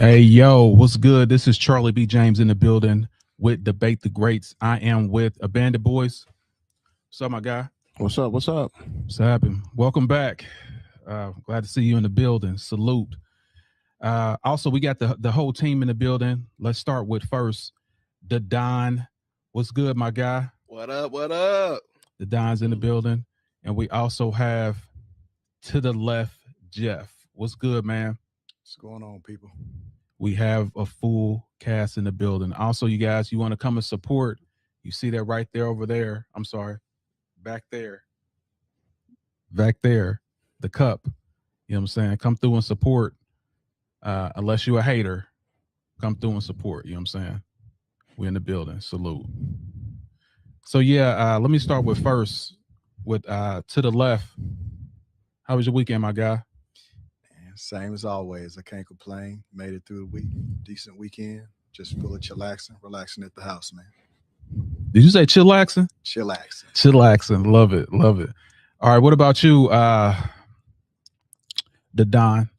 Hey, yo, what's good? This is Charlie B. James in the building with Debate the Greats. I am with Abandoned Boys. What's up, my guy? What's up? What's up? What's happening? Welcome back. Glad to see you in the building. Salute. Also, we got the whole team in the building. Let's start with first the Don. What's good, my guy? What up? What up? The Don's in the building. And we also have to the left, Jeff. What's good, man? What's going on, people? We have a full cast in the building. Also, you guys, you want to come and support, you see that right there over there. I'm sorry, back there. Back there, the cup. You know what I'm saying? Come through and support. Unless you're a hater, come through and support. You know what I'm saying? We're in the building. Salute. So yeah, let me start with first with to the left. How was your weekend, my guy? Same as always. I can't complain. Made it through the week. Decent weekend. Just full of chillaxing, relaxing at the house, man. Did you say chillaxing? Chillaxing. Chillaxing. Love it. Love it. All right. What about you, the Don?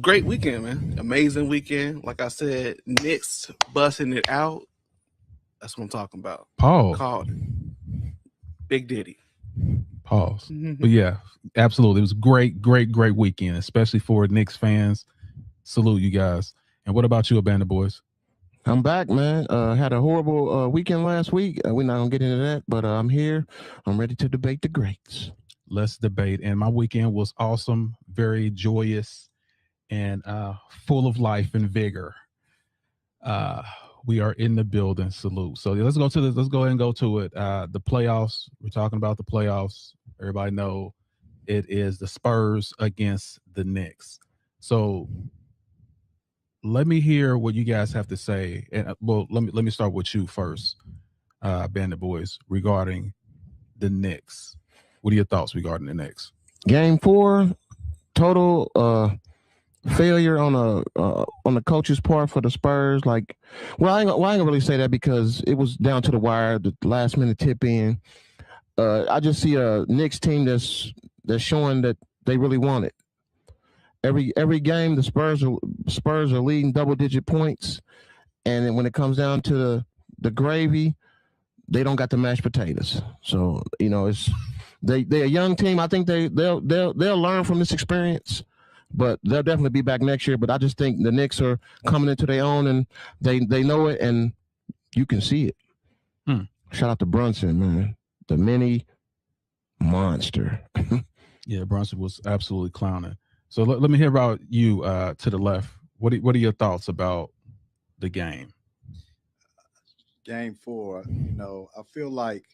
Great weekend, man. Amazing weekend. Like I said, Knicks busting it out. That's what I'm talking about. Pause. Called it. Big Diddy. Pause. But yeah, absolutely. It was great weekend, especially for Knicks fans. Salute you guys. And what about you, Abandoned Boys? I'm back, man. Had a horrible weekend last week. We're not gonna get into that, but I'm here. I'm ready to debate the greats. Let's debate. And my weekend was awesome, very joyous, and full of life and vigor. We are in the building. Salute. So let's go to this. Let's go ahead and go to it. The playoffs. We're talking about the playoffs. Everybody know it is the Spurs against the Knicks. So let me hear what you guys have to say. And well, let me start with you first, Bandit Boys, regarding the Knicks. What are your thoughts regarding the Knicks? Game 4, total failure on the coach's part for the Spurs. Like, I ain't gonna really say that because it was down to the wire, the last minute tip in. I just see a Knicks team that's showing that they really want it. Every game, the Spurs are leading double digit points, and then when it comes down to the gravy, they don't got the mashed potatoes. So it's they're a young team. I think they'll learn from this experience, but they'll definitely be back next year. But I just think the Knicks are coming into their own, and they know it, and you can see it. Shout out to Brunson, man, the mini monster. Yeah, Brunson was absolutely clowning. So let me hear about you to the left. What are your thoughts about the game? Game 4, I feel like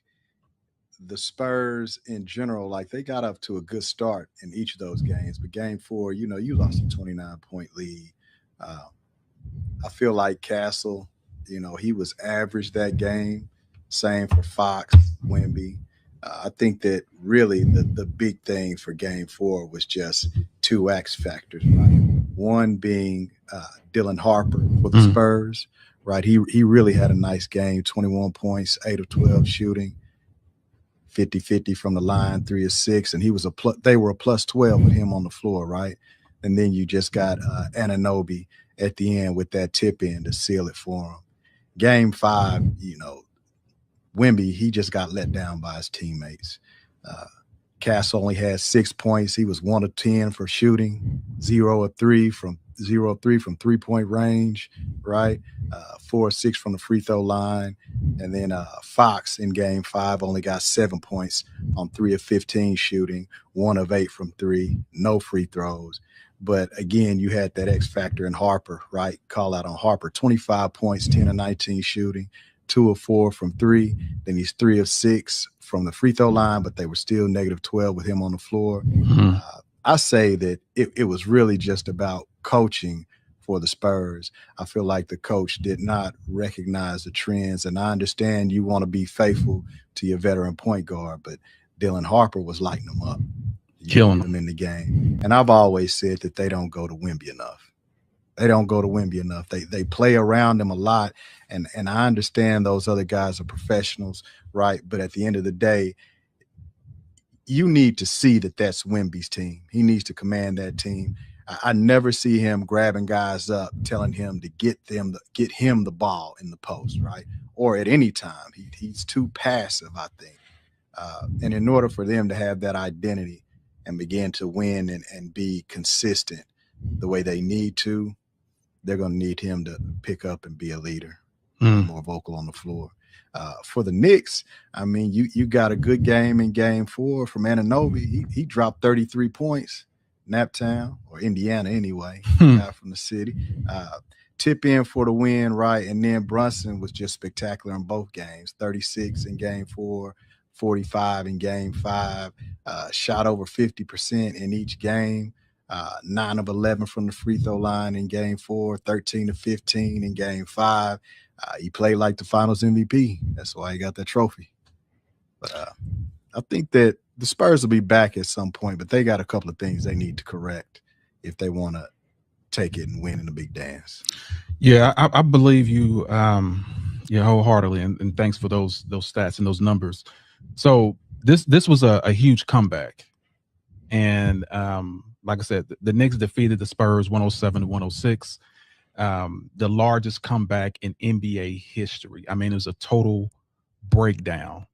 the Spurs in general, like they got up to a good start in each of those games. But game 4, you lost a 29-point lead. I feel like Castle, he was average that game. Same for Fox, Wemby. I think that really the big thing for game 4 was just two X factors, right? One being Dylan Harper for the Spurs, right? He really had a nice game, 21 points, 8 of 12 shooting, 50-50 from the line, 3 of 6, and they were a plus 12 with him on the floor, right? And then you just got Anunoby at the end with that tip in to seal it for him. Game 5, Wemby, he just got let down by his teammates. Cass only had 6 points. He was 1 of 10 for shooting, 0 of 3 from 3-point range, right? 4 of 6 from the free throw line. And then Fox in game 5 only got 7 points on 3 of 15 shooting, 1 of 8 from 3, no free throws. But again, you had that X factor in Harper, right? Call out on Harper, 25 points, 10 of 19 shooting, 2 of 4 from 3. Then he's 3 of 6 from the free throw line, but they were still -12 with him on the floor. I say that it was really just about coaching for the Spurs. I feel like the coach did not recognize the trends, and I understand you want to be faithful to your veteran point guard, but Dylan Harper was lighting them up, killing them in the game. And I've always said that they don't go to Wemby enough. They play around him a lot, and I understand those other guys are professionals, right? But at the end of the day, you need to see that that's Wemby's team. He needs to command that team. I never see him grabbing guys up, telling him to get him the ball in the post, right? Or at any time. He's too passive, I think. And in order for them to have that identity and begin to win and be consistent the way they need to, they're going to need him to pick up and be a leader, more vocal on the floor. For the Knicks, I mean, you got a good game in game 4 from Anunoby. He dropped 33 points, Naptown, or Indiana anyway, guy from the city. Tip in for the win, right? And then Brunson was just spectacular in both games, 36 in game 4, 45 in game 5, shot over 50% in each game. 9 of 11 from the free throw line in game 4, 13 to 15 in game 5. He played like the finals MVP. That's why he got that trophy. But I think that the Spurs will be back at some point, but they got a couple of things they need to correct if they want to take it and win in the big dance. Yeah, I believe you wholeheartedly, and thanks for those stats and those numbers. So this was a huge comeback. And like I said, the Knicks defeated the Spurs 107-106. The largest comeback in NBA history. I mean, it was a total breakdown.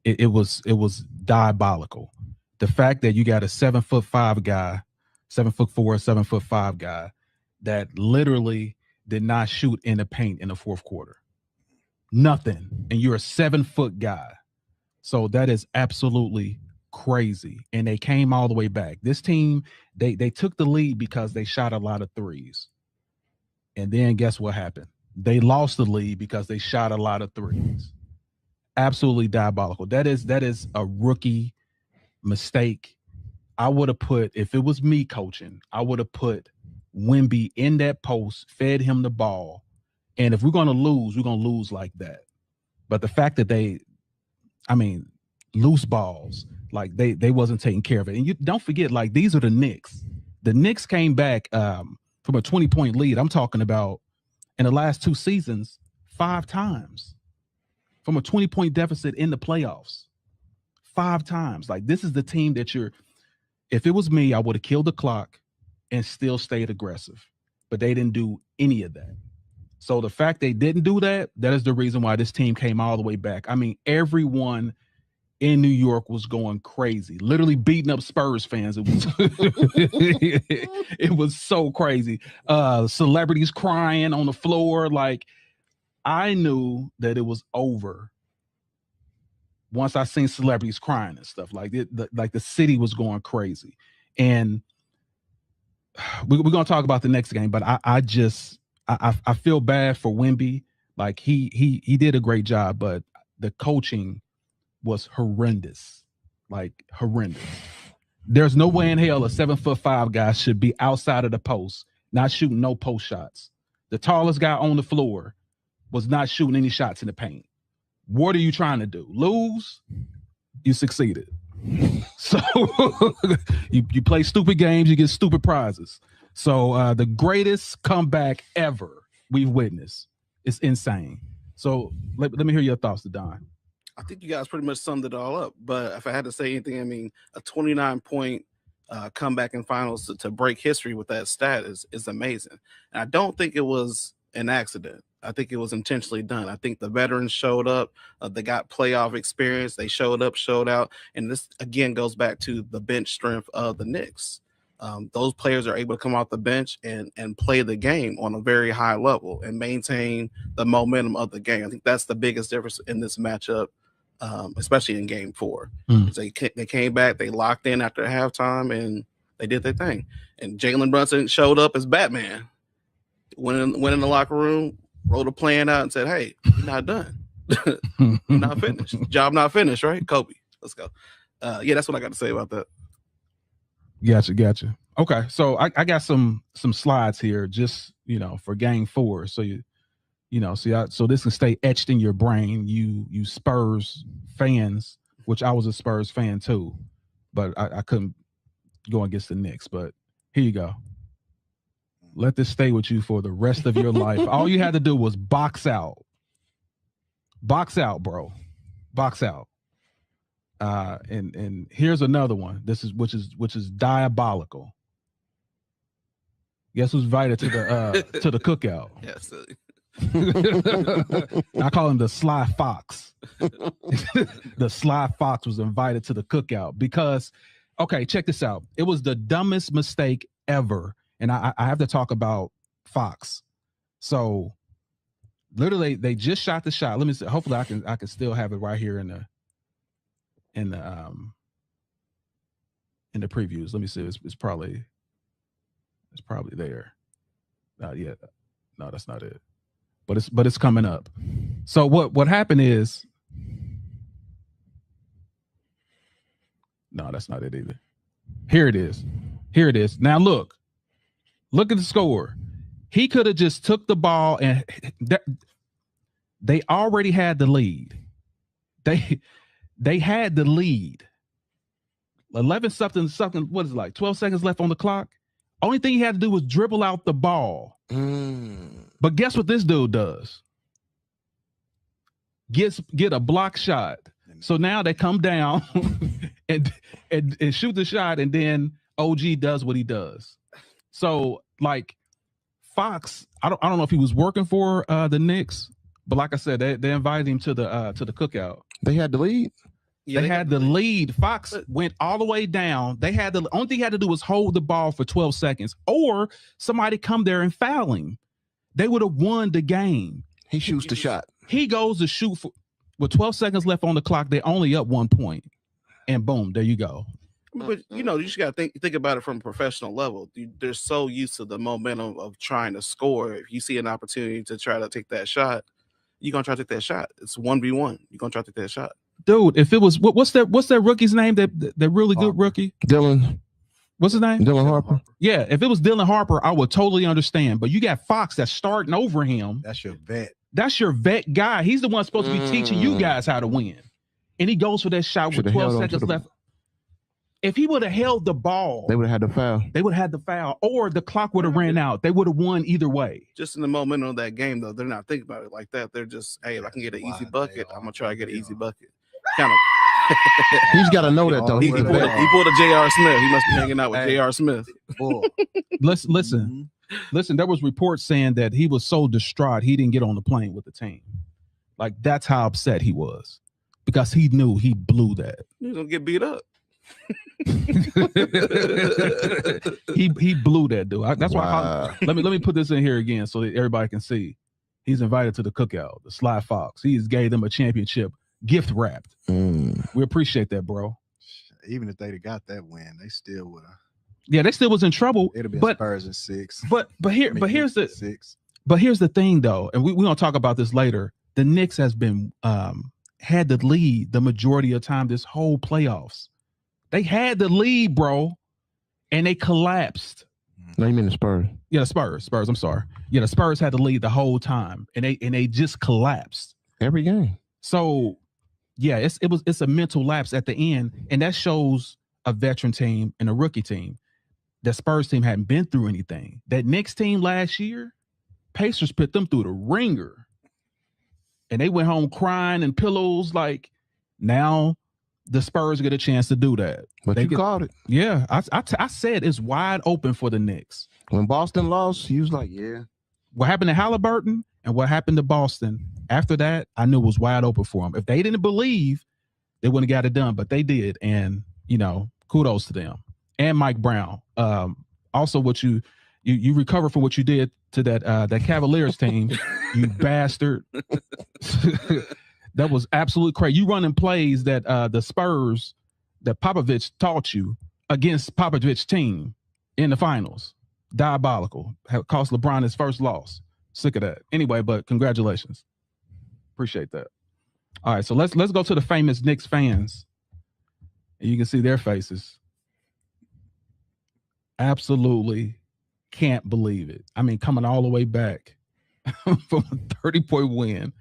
It was diabolical. The fact that you got a 7'5" guy, 7'4", 7'5" guy that literally did not shoot in the paint in the fourth quarter. Nothing. And you're a 7-foot guy. So that is absolutely crazy. And they came all the way back. This team, they took the lead because they shot a lot of threes. And then guess what happened? They lost the lead because they shot a lot of threes. Absolutely diabolical. That is a rookie mistake. I would have put, if it was me coaching, I would have put Wemby in that post, fed him the ball. And if we're going to lose like that. But the fact that loose balls, like they wasn't taking care of it. And you don't forget, like, these are the Knicks. The Knicks came back from a 20-point lead. I'm talking about in the last 2 seasons, 5 times from a 20-point deficit in the playoffs. 5 times. Like, this is the team that if it was me, I would have killed the clock and still stayed aggressive. But they didn't do any of that. So the fact they didn't do that is the reason why this team came all the way back. I mean, everyone in New York was going crazy, literally beating up Spurs fans. It was it was so crazy. Celebrities crying on the floor. Like, I knew that it was over once I seen celebrities crying and stuff. Like the city was going crazy. And we're gonna talk about the next game, but I feel bad for Wemby. Like, he did a great job, but the coaching was horrendous. Like, horrendous. There's no way in hell a 7'5" guy should be outside of the post, not shooting no post shots. The tallest guy on the floor was not shooting any shots in the paint. What are you trying to do? Lose? You succeeded. So you play stupid games, you get stupid prizes. So the greatest comeback ever we've witnessed. It's insane. So let me hear your thoughts, Don. I think you guys pretty much summed it all up. But if I had to say anything, I mean, a 29-point comeback in finals to break history with that stat is amazing. And I don't think it was an accident. I think it was intentionally done. I think the veterans showed up. They got playoff experience. They showed up, showed out. And this, again, goes back to the bench strength of the Knicks. Those players are able to come off the bench and play the game on a very high level and maintain the momentum of the game. I think that's the biggest difference in this matchup, especially in game 4. They came back, they locked in after halftime, and they did their thing. And Jalen Brunson showed up as Batman. Went in the locker room, wrote a plan out, and said, "Hey, you're not done. You're not finished. Job not finished, right? Kobe, let's go." Yeah, that's what I got to say about that. Gotcha. Okay, so I got some slides here, just for game 4, so so this can stay etched in your brain. You Spurs fans, which I was a Spurs fan too, but I couldn't go against the Knicks. But here you go. Let this stay with you for the rest of your life. All you had to do was box out. Box out, bro. Box out. And here's another one. Which is diabolical. Guess who's invited to the cookout? Yeah, silly. I call him the Sly Fox. The Sly Fox was invited to the cookout because, okay, check this out. It was the dumbest mistake ever, and I have to talk about Fox. So, literally, they just shot the shot. Let me see. Hopefully, I can still have it right here in the previews. Let me see. It's probably there. Not yet. No, that's not it. But it's coming up. So what happened is, no, that's not it either. Here it is. Now look at the score. He could have just took the ball and they already had the lead. They had the lead. 11 something. What is it, like 12 seconds left on the clock? Only thing he had to do was dribble out the ball. But guess what this dude does? Get a block shot. So now they come down and shoot the shot, and then OG does what he does. So like Fox, I don't know if he was working for the Knicks, but like I said, they invited him to the cookout. They had the lead. Yeah, they had the lead. Fox went all the way down. They had the only thing he had to do was hold the ball for 12 seconds, or somebody come there and foul him. They would have won the game. He shoots the shot. He goes to shoot with 12 seconds left on the clock. They only up 1 point, and boom, there you go. But you just got to think about it from a professional level. They're so used to the momentum of trying to score. If you see an opportunity to try to take that shot, you're gonna try to take that shot. It's 1v1. You're gonna try to take that shot. Dude, if it was what's that rookie's name? That really good rookie? Dylan. What's his name? Dylan Harper. Yeah, if it was Dylan Harper, I would totally understand. But you got Fox that's starting over him. That's your vet. That's your vet guy. He's the one supposed to be teaching you guys how to win. And he goes for that shot with 12 seconds left. If he would have held the ball, they would have had the foul. They would have had the foul, or the clock would have ran out. They would have won either way. Just in the momentum of that game, though, they're not thinking about it like that. They're just, hey, if I can get an easy bucket, I'm gonna try to get an easy bucket. Kind of. He's got to know that though. He pulled a J.R. Smith. He must be hanging out with J.R. Smith. Listen. There was reports saying that he was so distraught he didn't get on the plane with the team. Like that's how upset he was because he knew he blew that. He was gonna get beat up. he blew that dude. That's why. Let me put this in here again so that everybody can see. He's invited to the cookout. The Sly Fox. He gave them a championship gift wrapped. We appreciate that, bro. Even if they'd have got that win, they still would have. Yeah, they still was in trouble. It'd have been Spurs in 6. Here's the thing though, and we're gonna talk about this later. The Knicks has been had the lead the majority of the time this whole playoffs. They had the lead, bro, and they collapsed. No, you mean the Spurs? Yeah, the Spurs. I'm sorry. Yeah, the Spurs had the lead the whole time, and they just collapsed every game. So, yeah, it's a mental lapse at the end, and that shows a veteran team and a rookie team. The Spurs team hadn't been through anything. That Knicks team last year, Pacers put them through the ringer, and they went home crying and pillows. Like now, the Spurs get a chance to do that. But you called it. Yeah, I said it's wide open for the Knicks. When Boston lost, he was like, yeah. What happened to Halliburton and what happened to Boston, after that, I knew it was wide open for them. If they didn't believe, they wouldn't have got it done, but they did. And, kudos to them. And Mike Brown. Also, what you recover from what you did to that Cavaliers team, you bastard. That was absolutely crazy. You running plays that the Spurs that Popovich taught you against Popovich's team in the finals. Diabolical. Cost LeBron his first loss. Sick of that. Anyway, but congratulations. Appreciate that. All right, so let's go to the famous Knicks fans. And you can see their faces. Absolutely can't believe it. I mean, coming all the way back from a 30-point win.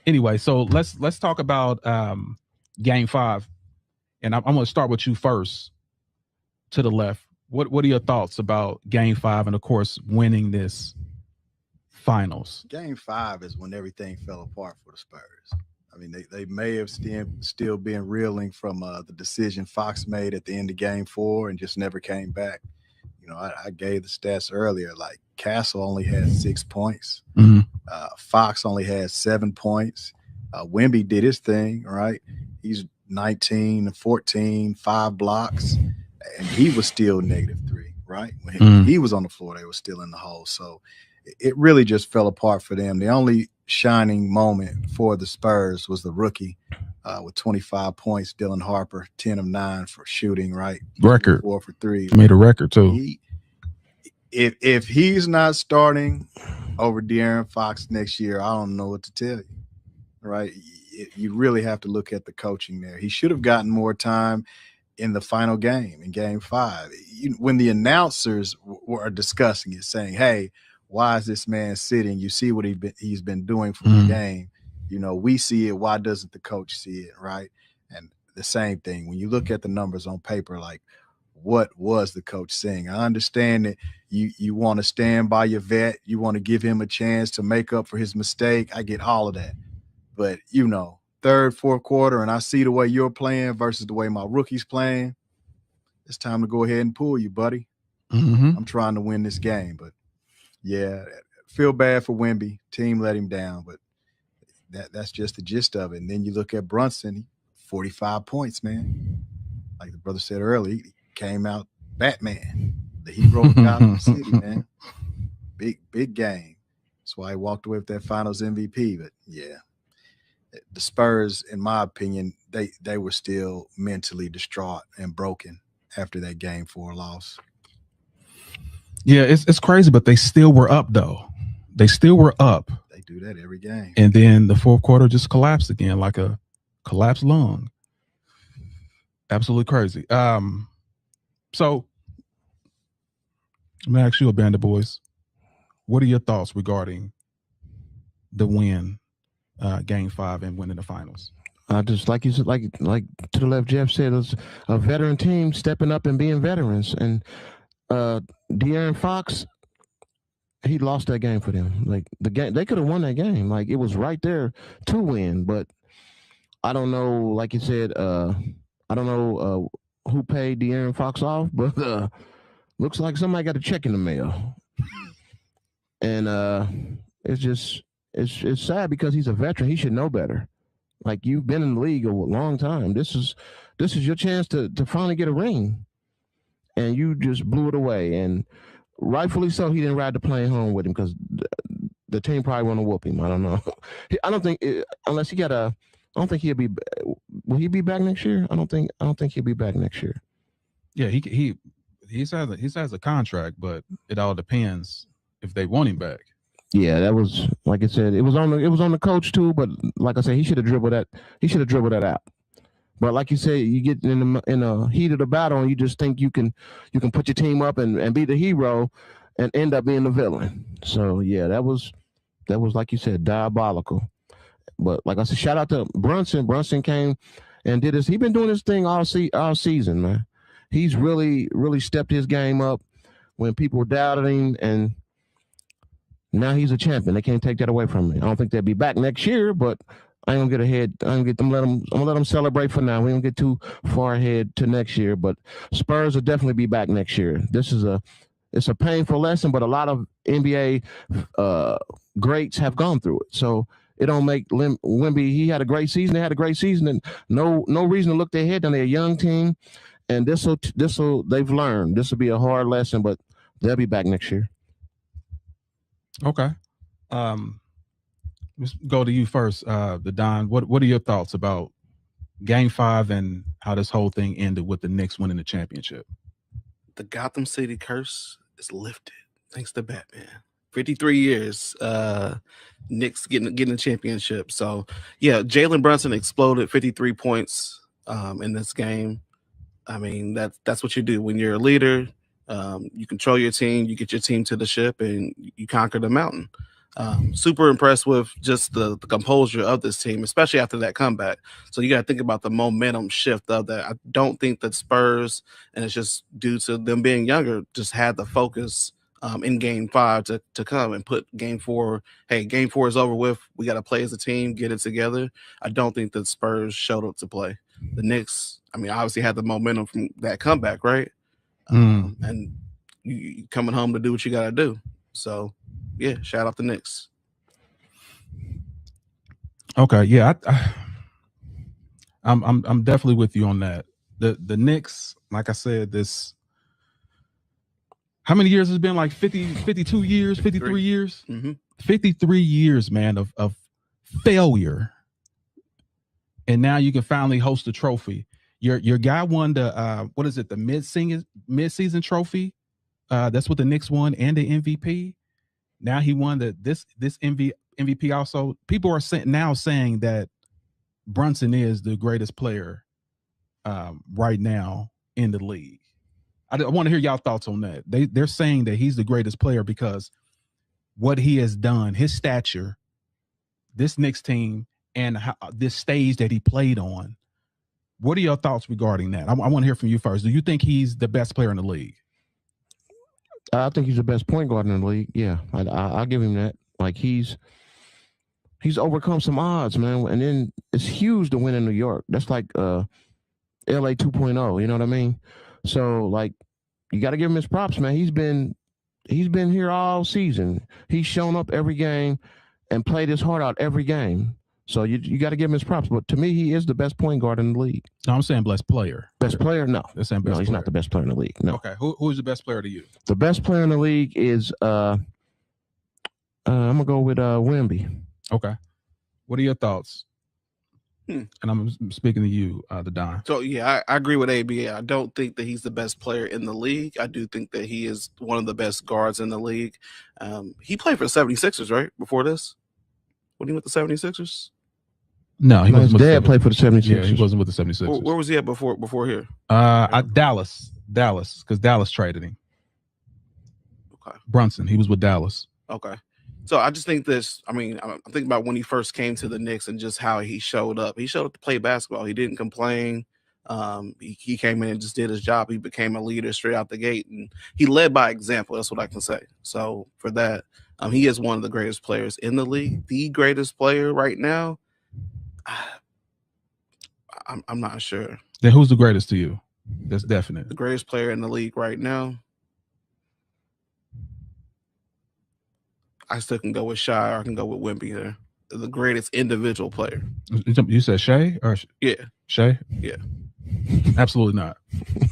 Anyway, so let's talk about Game 5, and I'm going to start with you first. To the left, what are your thoughts about Game 5 and of course winning this finals? Game 5 is when everything fell apart for the Spurs. I mean, they may have still been reeling from the decision Fox made at the end of Game 4 and just never came back. I gave the stats earlier. Like Castle only had 6 points. Mhm. Fox only had 7 points. Wemby did his thing, right? He's 19 and 14, 5 blocks, and he was still -3, right? When he was on the floor, they were still in the hole. So it really just fell apart for them. The only shining moment for the Spurs was the rookie with 25 points, Dylan Harper, 10 of 9 for shooting, right? Record. 4 for 3. Made a record too. If he's not starting over De'Aaron Fox next year, I don't know what to tell you, right? You really have to look at the coaching there. He should have gotten more time in the final game, in Game 5. When the announcers were discussing it, saying, hey, why is this man sitting? You see what he's been doing for the game. We see it. Why doesn't the coach see it, right? And the same thing, when you look at the numbers on paper, like, what was the coach saying? I understand that you want to stand by your vet. You want to give him a chance to make up for his mistake. I get all of that. But, third, fourth quarter, and I see the way you're playing versus the way my rookie's playing, it's time to go ahead and pull you, buddy. I'm trying to win this game. But, yeah, feel bad for Wemby. Team let him down, but that's just the gist of it. And then you look at Brunson, 45 points, man. Like the brother said earlier, he came out Batman, the hero of Gotham City, man. Big game. That's why he walked away with that Finals MVP. But yeah, the Spurs, in my opinion, they were still mentally distraught and broken after that Game 4 loss. Yeah, it's crazy, but they still were up though. They still were up. They do that every game. And then the fourth quarter just collapsed again, like a collapsed lung. Absolutely crazy. So I'm gonna ask you, a band of boys, what are your thoughts regarding the win, Game 5, and winning the finals? Just like you said, like to the left, Jeff said, it's a veteran team stepping up and being veterans. And De'Aaron Fox, he lost that game for them. Like the game, they could have won that game. Like it was right there to win. But I don't know. Like you said, I don't know who paid De'Aaron Fox off, but looks like somebody got a check in the mail. And it's sad because he's a veteran. He should know better. Like you've been in the league a long time. This is your chance to finally get a ring, and you just blew it away. And rightfully so, he didn't ride the plane home with him because the team probably want to whoop him. I don't know. I don't think unless he got a. I don't think he'll be. Will he be back next year? I don't think he'll be back next year. Yeah, he has a contract, but it all depends if they want him back. Yeah, that was, like I said, it was on the coach too. But like I said, he should have dribbled that. He should have dribbled that out. But like you said, you get in a heat of the battle, and you just think you can put your team up and be the hero, and end up being the villain. So yeah, that was like you said, diabolical. But like I said, shout out to Brunson. Brunson came and did this. He's been doing this thing all season, man. He's really stepped his game up when people doubted him, and now he's a champion. They can't take that away from me. I don't think they'll be back next year, but I ain't gonna get ahead. I'm gonna let them celebrate for now. We don't get too far ahead to next year, but Spurs will definitely be back next year. It's a painful lesson, but a lot of NBA greats have gone through it. So it don't make Wemby. He had a great season. They had a great season, and no reason to look ahead. And they're a young team, and this'll they've learned. This will be a hard lesson, but they'll be back next year. Okay. Let's go to you first, the Don. What are your thoughts about Game 5 and how this whole thing ended with the Knicks winning the championship? The Gotham City curse is lifted thanks to Batman. 53 years, Knicks getting a championship. So yeah, Jalen Brunson exploded 53 points in this game. I mean, that's what you do when you're a leader. You control your team, you get your team to the ship, and you conquer the mountain. Super impressed with just the composure of this team, especially after that comeback. So you got to think about the momentum shift of that. I don't think that Spurs, and it's just due to them being younger, just had the focus in Game 5 to come and put Game 4. Hey, Game 4 is over with. We got to play as a team, get it together. I don't think that Spurs showed up to play. The Knicks, I mean, obviously had the momentum from that comeback, right? And you coming home to do what you got to do. So, yeah, shout out the Knicks. Okay, yeah, I'm definitely with you on that. The Knicks, like I said, this how many years has it been? Like 50, 52 years, 53 years, 53 years, man, of failure. And now you can finally host a trophy. Your guy won the what is it? The mid-season trophy. That's what the Knicks won, and the MVP. Now he won this MVP also. People are saying that Brunson is the greatest player right now in the league. I want to hear y'all thoughts on that. They're saying that he's the greatest player because what he has done, his stature, this Knicks team, and this stage that he played on. What are your thoughts regarding that? I want to hear from you first. Do you think he's the best player in the league? I think he's the best point guard in the league. Yeah, I'll give him that. Like he's overcome some odds, man, and then it's huge to win in New York. That's like LA 2.0. You know what I mean? So like, you got to give him his props, man. He's been here all season. He's shown up every game and played his heart out every game. So you got to give him his props. But to me, he is the best point guard in the league. No, I'm saying best player. Best player? No. They're saying best no, he's player. not the best player in the league. No. Okay. Who is the best player to you? The best player in the league is I'm gonna go with Wemby. Okay. What are your thoughts? And I'm speaking to you, the Don. So yeah, I agree with AB. I don't think that he's the best player in the league. I do think that he is one of the best guards in the league. He played for the 76ers, right? Before this? When he went to the 76ers? No, he wasn't. His dad played for the 76ers. Yeah, he wasn't with the 76ers. Where was he at before here? Dallas, because Dallas traded him. Okay. Brunson, he was with Dallas. Okay. So I just think this, I'm thinking about when he first came to the Knicks and just how he showed up. He showed up to play basketball. He didn't complain. He came in and just did his job. He became a leader straight out the gate, and he led by example. That's what I can say. So for that, he is one of the greatest players in the league. The greatest player right now, I'm not sure. Then who's the greatest to you? That's definite. The greatest player in the league right now, I still can go with Shai, or I can go with Wemby here. The greatest individual player. You said Shai or yeah, Shai? Yeah, absolutely not.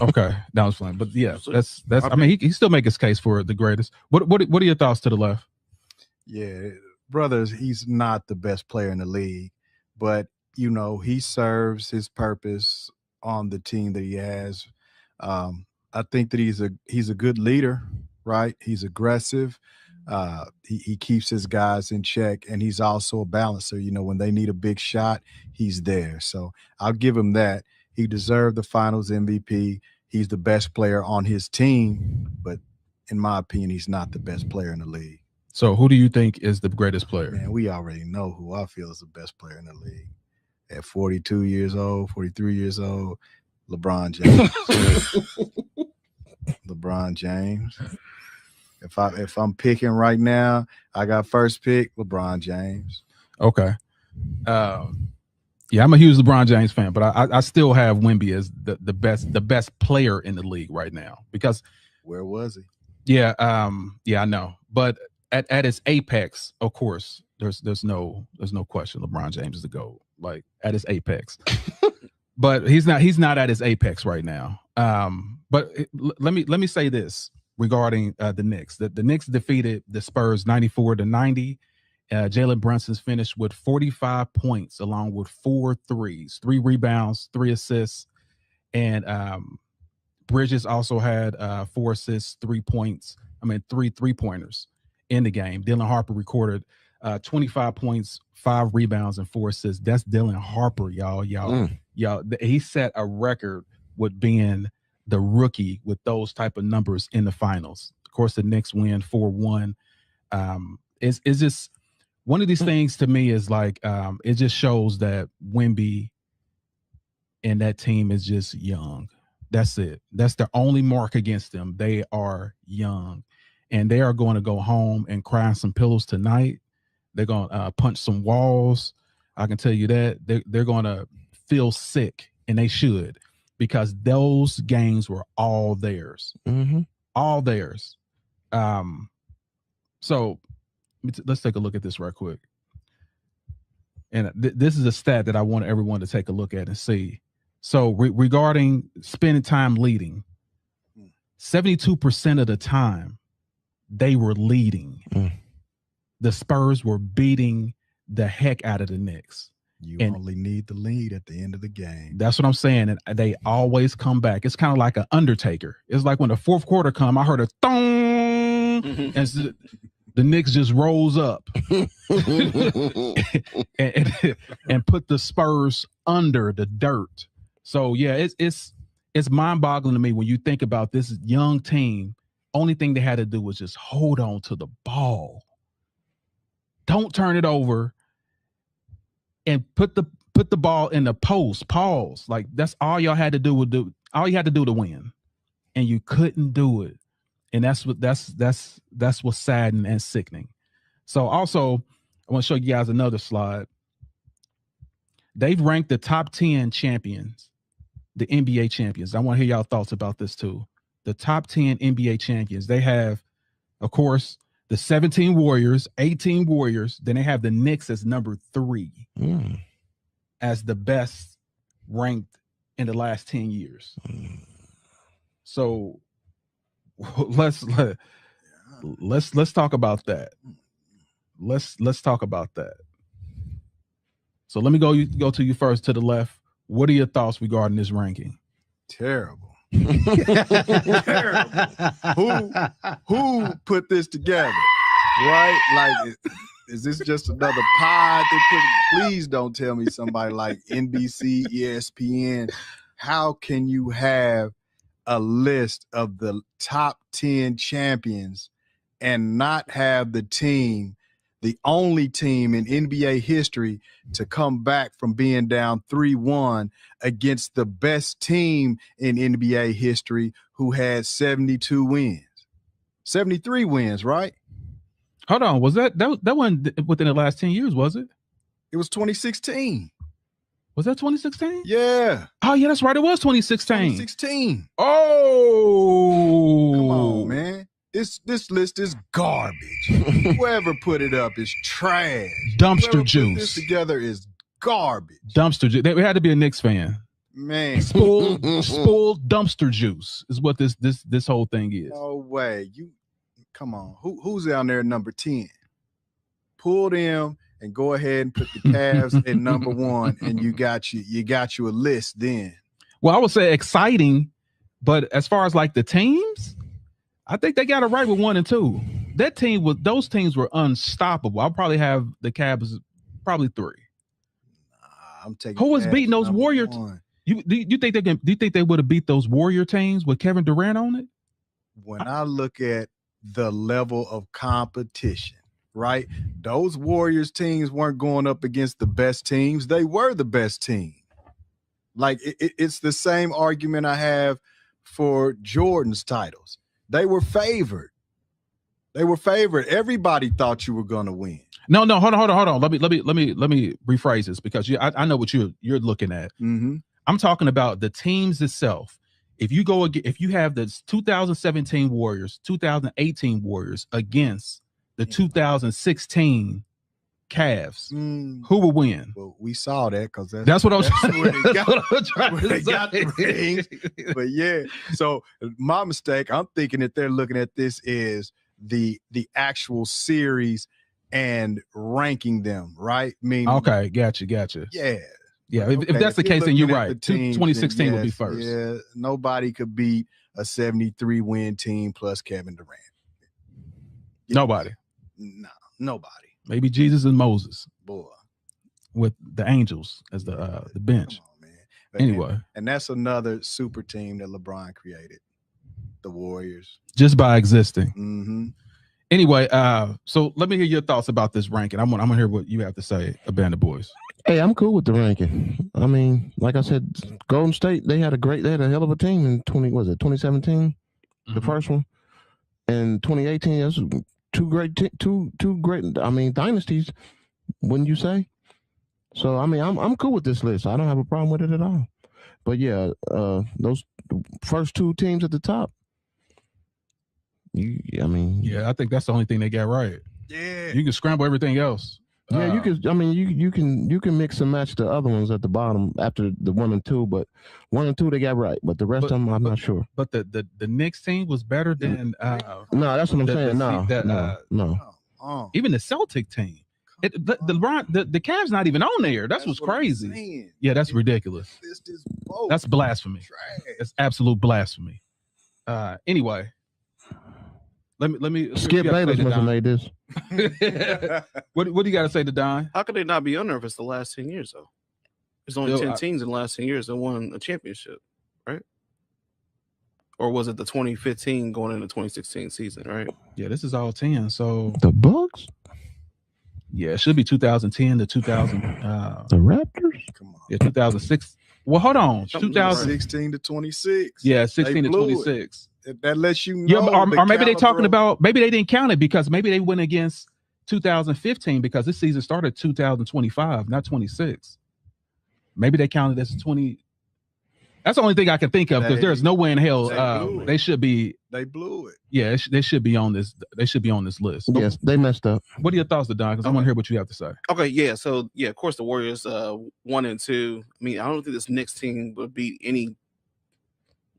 Okay, that was fun, but yeah, that's. I mean, he still make his case for the greatest. What are your thoughts to the left? Yeah, brothers, he's not the best player in the league, but you know he serves his purpose on the team that he has. I think that he's a good leader, right? He's aggressive. He keeps his guys in check, and he's also a balancer. You know, when they need a big shot, he's there. So I'll give him that. He deserved the Finals MVP. He's the best player on his team, but in my opinion, he's not the best player in the league. So who do you think is the greatest player? Man, we already know who I feel is the best player in the league. At 42 years old, 43 years old, LeBron James. LeBron James. If I'm picking right now, I got first pick, LeBron James. Okay. Yeah, I'm a huge LeBron James fan, but I still have Wemby as the best player in the league right now because where was he? Yeah, I know. But at its apex, of course, there's no question LeBron James is the GOAT. Like at his apex. But he's not at his apex right now. But let me say this regarding the Knicks. The Knicks defeated the Spurs 94-90. Jalen Brunson's finished with 45 points along with 4 threes, 3 rebounds, 3 assists. And Bridges also had 4 assists, 3 points. 3 3-pointers in the game. Dylan Harper recorded 25 points, 5 rebounds, and 4 assists. That's Dylan Harper, y'all. He set a record with being the rookie with those type of numbers in the finals. Of course, the Knicks win 4-1. It's just one of these things to me is like it just shows that Wemby and that team is just young. That's it. That's their only mark against them. They are young, and they are going to go home and cry on some pillows tonight. They're going to punch some walls. I can tell you that. They're going to feel sick, and they should, because those games were all theirs. Mm-hmm. all theirs. So let's take a look at this right quick. And this is a stat that I want everyone to take a look at and see. So regarding spending time leading, 72% of the time they were leading. The Spurs were beating the heck out of the Knicks. You only need the lead at the end of the game. That's what I'm saying. And they always come back. It's kind of like an Undertaker. It's like when the fourth quarter come, I heard a thong, and the Knicks just rolls up and put the Spurs under the dirt. So yeah, it's mind-boggling to me when you think about this young team. Only thing they had to do was just hold on to the ball. Don't turn it over. And put the ball in the post. Pause. Like that's all y'all had to do all you had to do to win. And you couldn't do it. And that's what's saddening and sickening. So also, I want to show you guys another slide. They've ranked the top 10 champions, the NBA champions. I want to hear y'all thoughts about this too. The top 10 NBA champions. They have, of course, the 17 Warriors, 18 Warriors. Then they have the Knicks as number 3 as the best ranked in the last 10 years. So let's talk about that. Let's talk about that. So let me go to you first to the left. What are your thoughts regarding this ranking? Terrible. Terrible. Who put this together? Right? Like, is this just another pod they put? Please don't tell me somebody like NBC, ESPN. How can you have a list of the top 10 champions and not have the team, the only team in NBA history to come back from being down 3-1 against the best team in NBA history who had 72 wins, 73 wins, right? Hold on. Was that wasn't within the last 10 years, was it? It was 2016. Was that 2016? Yeah. Oh, yeah, that's right. It was 2016. 2016. Oh. Come on, man. This list is garbage. Whoever put it up is trash. Dumpster Whoever juice. put this together is garbage. Dumpster juice. They had to be a Knicks fan. Man. Spoiled dumpster juice is what this whole thing is. No way. You come on. Who's down there at number 10? Pull them and go ahead and put the Cavs at number 1, and you got you a list then. Well, I would say exciting, but as far as like the teams, I think they got it right with 1 and 2. Those teams were unstoppable. I'll probably have the Cavs probably 3. I'm taking. Who was beating those Warriors? Do you think they would have beat those Warrior teams with Kevin Durant on it? When I look at the level of competition, right? Those Warriors teams weren't going up against the best teams. They were the best team. Like it's the same argument I have for Jordan's titles. They were favored. Everybody thought you were going to win. No, hold on. Let me rephrase this because I know what you're looking at. Mm-hmm. I'm talking about the teams itself. If you have the 2017 Warriors, 2018 Warriors against the 2016 Cavs, who will win? Well, we saw that because that's what I was trying to say. But yeah, so my mistake. I'm thinking that they're looking at this is the actual series and ranking them, right? Okay, gotcha. Yeah. Yeah, okay, if that's the case, then you're right. Teams, 2016 yes, will be first. Yeah, nobody could beat a 73-win team plus Kevin Durant. Nobody. No, nobody. Maybe Jesus and Moses. Boy. With the Angels as the bench. Come on, man. But anyway. And that's another super team that LeBron created. The Warriors. Just by existing. Mm-hmm. Anyway, so let me hear your thoughts about this ranking. I'm gonna hear what you have to say, Abandon Boys. Hey, I'm cool with the ranking. I mean, like I said, Golden State, they had a hell of a team in 2017, the first one. And 2018, that's two great, dynasties, wouldn't you say? So, I mean, I'm cool with this list. I don't have a problem with it at all. But yeah, those first 2 teams at the top, I mean, Yeah, I think that's the only thing they got right. Yeah. You can scramble everything else. yeah, you can. I mean, you can mix and match the other ones at the bottom after the 1 and 2, but 1 and 2 they got right, but the rest of them I'm not sure. But the Knicks team was better than No, that's what I'm the- saying. the- No. even the Celtic team. The Cavs not even on there. That's what's what I'm crazy. saying. Yeah, that's ridiculous. This boat. That's blasphemy. trash. That's absolute blasphemy. Anyway, let me Skip you gotta Bayless say to must have Don. made this. What do you got to say to Don? How could they not be on there if it's the last 10 years, though? There's only Still, 10 teams in the last 10 years that won a championship, right? Or was it the 2015 going into 2016 season, right? Yeah, this is all 10. So The Bucks, yeah, it should be 2010 to 2000. the Raptors. Come on. Yeah, 2006. Well, hold on. Something 2000. 16 to 26. Yeah, 16 to blew it. 26. That lets you know. Yeah, or the maybe they caliber talking of- about maybe they didn't count it because maybe they went against 2015 because this season started 2025, not 26. Maybe they counted as 20. That's the only thing I can think of because there's no way in hell they blew it. they should be. They blew it. Yeah, they should be on this. They should be on this list. Yes, they messed up. What are your thoughts, Don? Because I want to hear what you have to say. Okay, yeah. So yeah, of course the Warriors 1 and 2. I mean, I don't think this Knicks team would beat any.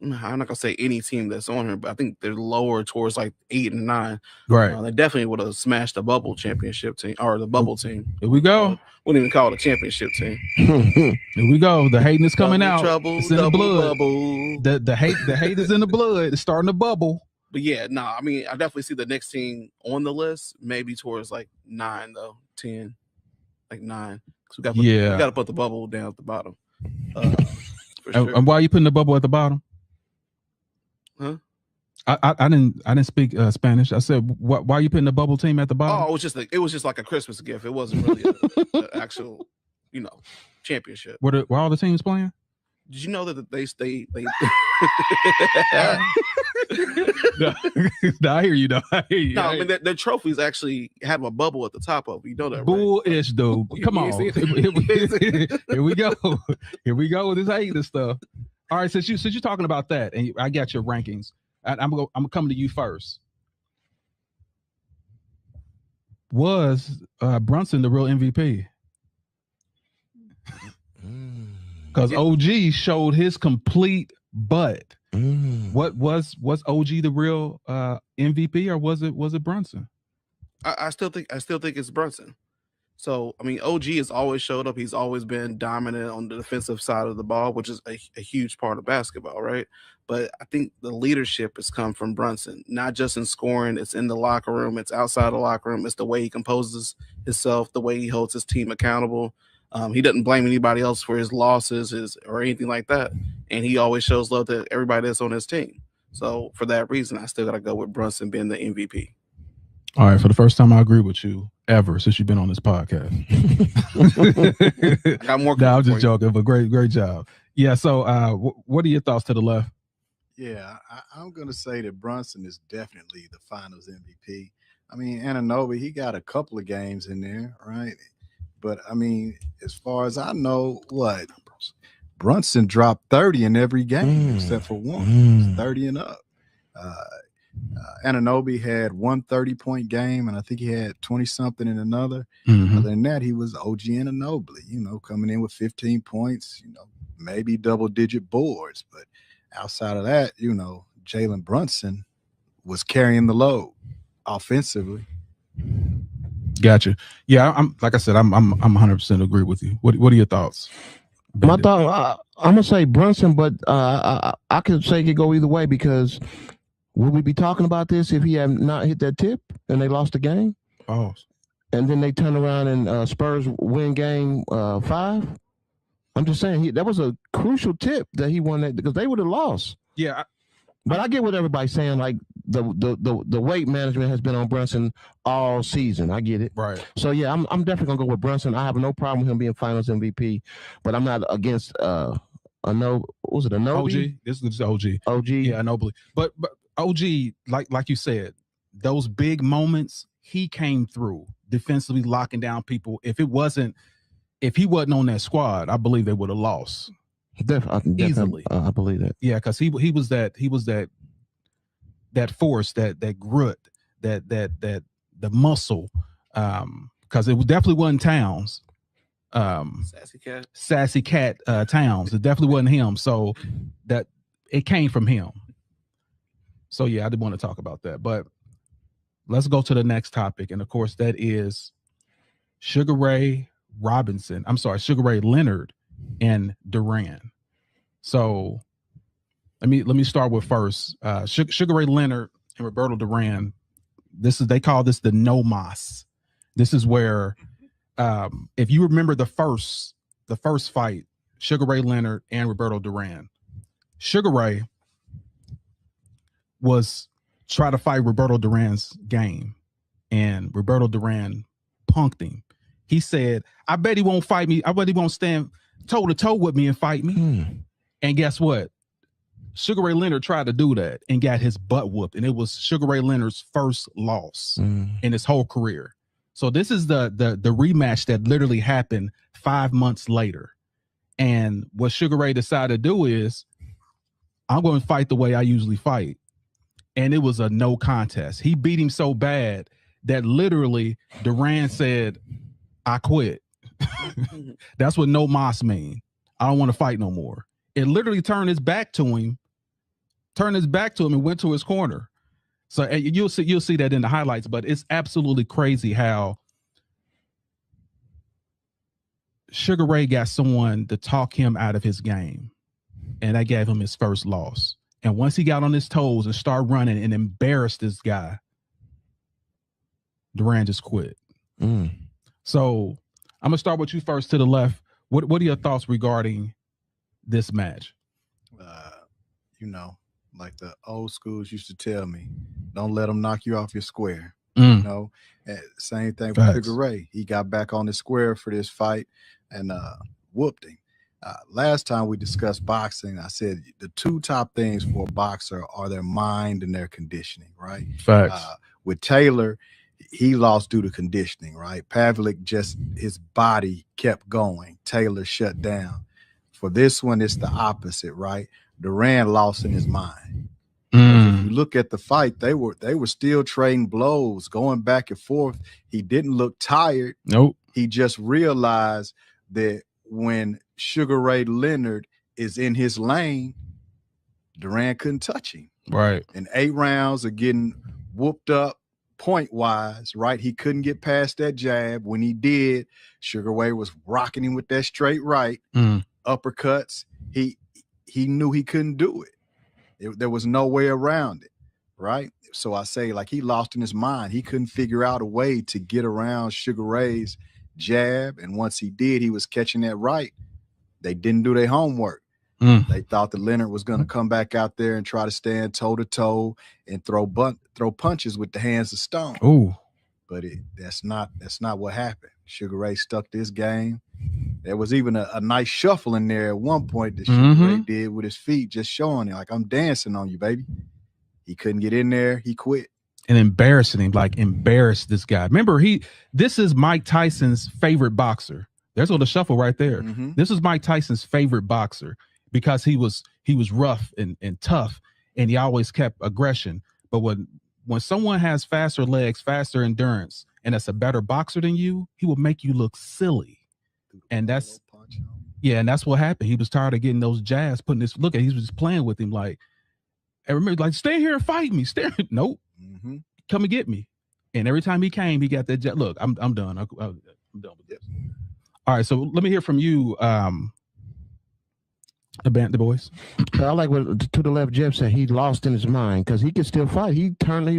I'm not gonna say any team that's on here, but I think they're lower towards like 8 and 9. Right. They definitely would have smashed the bubble championship team or the bubble team. Here we go. Wouldn't even call it a championship team. Here we go. The hating is coming Double out. trouble, It's in the double blood. bubble. The hate is in the blood. It's starting to bubble. But yeah, no, I mean, I definitely see the next team on the list, maybe towards like 9 though, 10, like 9. So we got to put the bubble down at the bottom. For sure. And why are you putting the bubble at the bottom? Huh? I didn't speak Spanish. I said why are you putting the bubble team at the bottom? Oh, it was just like a Christmas gift. It wasn't really an actual, championship. Were all the teams playing? Did you know that they No, I hear you. No, I hear you. No, I mean their trophies actually have a bubble at the top of it. You know that, right? Bullish, dude. Come You on. see it? Here we go. Here we go with this hating stuff. All right, since you're talking about that, and I got your rankings, I'm coming to you first. Was Brunson the real MVP? Because OG showed his complete butt. What was OG the real MVP, or was it Brunson? I still think it's Brunson. So I mean, OG has always showed up. He's always been dominant on the defensive side of the ball, which is a huge part of basketball, right? But I think the leadership has come from Brunson, not just in scoring. It's in the locker room. It's outside the locker room. It's the way he composes himself, the way he holds his team accountable. He doesn't blame anybody else for his losses or anything like that. And he always shows love to everybody that's on his team. So for that reason, I still got to go with Brunson being the MVP. All right, for the first time I agree with you ever since you've been on this podcast. I got more. No, I'm just joking, but great job. Yeah. So, what are your thoughts to the left? Yeah, I'm going to say that Brunson is definitely the Finals MVP. I mean, Anunoby, he got a couple of games in there, right? But I mean, as far as I know, Brunson dropped 30 in every game except for one, 30 and up. Anunoby had one 30-point game, and I think he had 20-something in another. Other than that, he was OG Anunoby, coming in with 15 points, maybe double-digit boards. But outside of that, Jalen Brunson was carrying the load offensively. Gotcha. Yeah, I'm like I said, I'm 100% agree with you. What are your thoughts? My thought, I'm gonna say Brunson, but I could say it could go either way because would we be talking about this if he had not hit that tip and they lost the game? Oh, and then they turn around and Spurs win game 5. I'm just saying that was a crucial tip that he won that because they would have lost. Yeah, but I get what everybody's saying. Like the weight management has been on Brunson all season. I get it. Right. So yeah, I'm definitely gonna go with Brunson. I have no problem with him being Finals MVP, but I'm not against Anobi? OG. This is OG. OG. Yeah, Anobi. But OG, like you said, those big moments he came through defensively, locking down people. If he wasn't on that squad, I believe they would have lost. Definitely, easily. I believe that. Yeah, because he was that force, that grit, that the muscle, because it definitely wasn't Towns. Sassy cat Towns. It definitely wasn't him. So that it came from him. So yeah, I did want to talk about that. But let's go to the next topic, and of course that is Sugar Ray Leonard and Durant. So let me start with first. Sugar Ray Leonard and Roberto Durant. They call this the no mas. This is where, if you remember the first fight, Sugar Ray Leonard and Roberto Durant. Sugar Ray was trying to fight Roberto Durant's game, and Roberto Durant punked him. He said, "I bet he won't fight me. I bet he won't stand toe to toe with me and fight me." And guess what? Sugar Ray Leonard tried to do that and got his butt whooped, and it was Sugar Ray Leonard's first loss in his whole career. So this is the rematch that literally happened 5 months later. And what Sugar Ray decided to do is, I'm going to fight the way I usually fight. And it was a no contest. He beat him so bad that literally Durant said, "I quit." That's what no mas mean. I don't want to fight no more. It literally turned his back to him and went to his corner. So you'll see that in the highlights, but it's absolutely crazy how Sugar Ray got someone to talk him out of his game, and that gave him his first loss. And once he got on his toes and started running and embarrassed this guy, Durant just quit. So I'm gonna start with you first to the left. What are your thoughts regarding this match? Like the old schools used to tell me, don't let them knock you off your square. Same thing with Sugar Ray. He got back on the square for this fight and whooped him. Last time we discussed boxing, I said the two top things for a boxer are their mind and their conditioning, right? Facts. With Taylor, he lost due to conditioning, right? Pavlik, just his body kept going. Taylor shut down. For this one, it's the opposite, right? Durant lost in his mind. If you look at the fight, they were still trading blows, going back and forth. He didn't look tired. Nope. He just realized that when Sugar Ray Leonard is in his lane, Durant couldn't touch him. Right. And 8 rounds of getting whooped up point-wise, right? He couldn't get past that jab. When he did, Sugar Ray was rocking him with that straight right, uppercuts. He knew he couldn't do it. There was no way around it, right? So I say, like, he lost in his mind. He couldn't figure out a way to get around Sugar Ray's jab. And once he did, he was catching that right. They didn't do their homework. They thought that Leonard was going to come back out there and try to stand toe-to-toe and throw punches with the hands of stone. Ooh. But that's not what happened. Sugar Ray stuck to his game. There was even a nice shuffle in there at one point that Sugar Ray did with his feet, just showing him, like, I'm dancing on you, baby. He couldn't get in there. He quit. And embarrassing him, like embarrassed this guy. Remember, this is Mike Tyson's favorite boxer. There's the shuffle right there. This is Mike Tyson's favorite boxer because he was rough and tough, and he always kept aggression. But when someone has faster legs, faster endurance, and that's a better boxer than you, he will make you look silly. And that's what happened. He was tired of getting those jabs, he was just playing with him like, I remember, like, stay here and fight me. Nope. Come and get me. And every time he came, he got that jab. Look, I'm done. I'm done with this. All right, so let me hear from you, the boys. I like what to the left Jeff said. He lost in his mind because he could still fight. He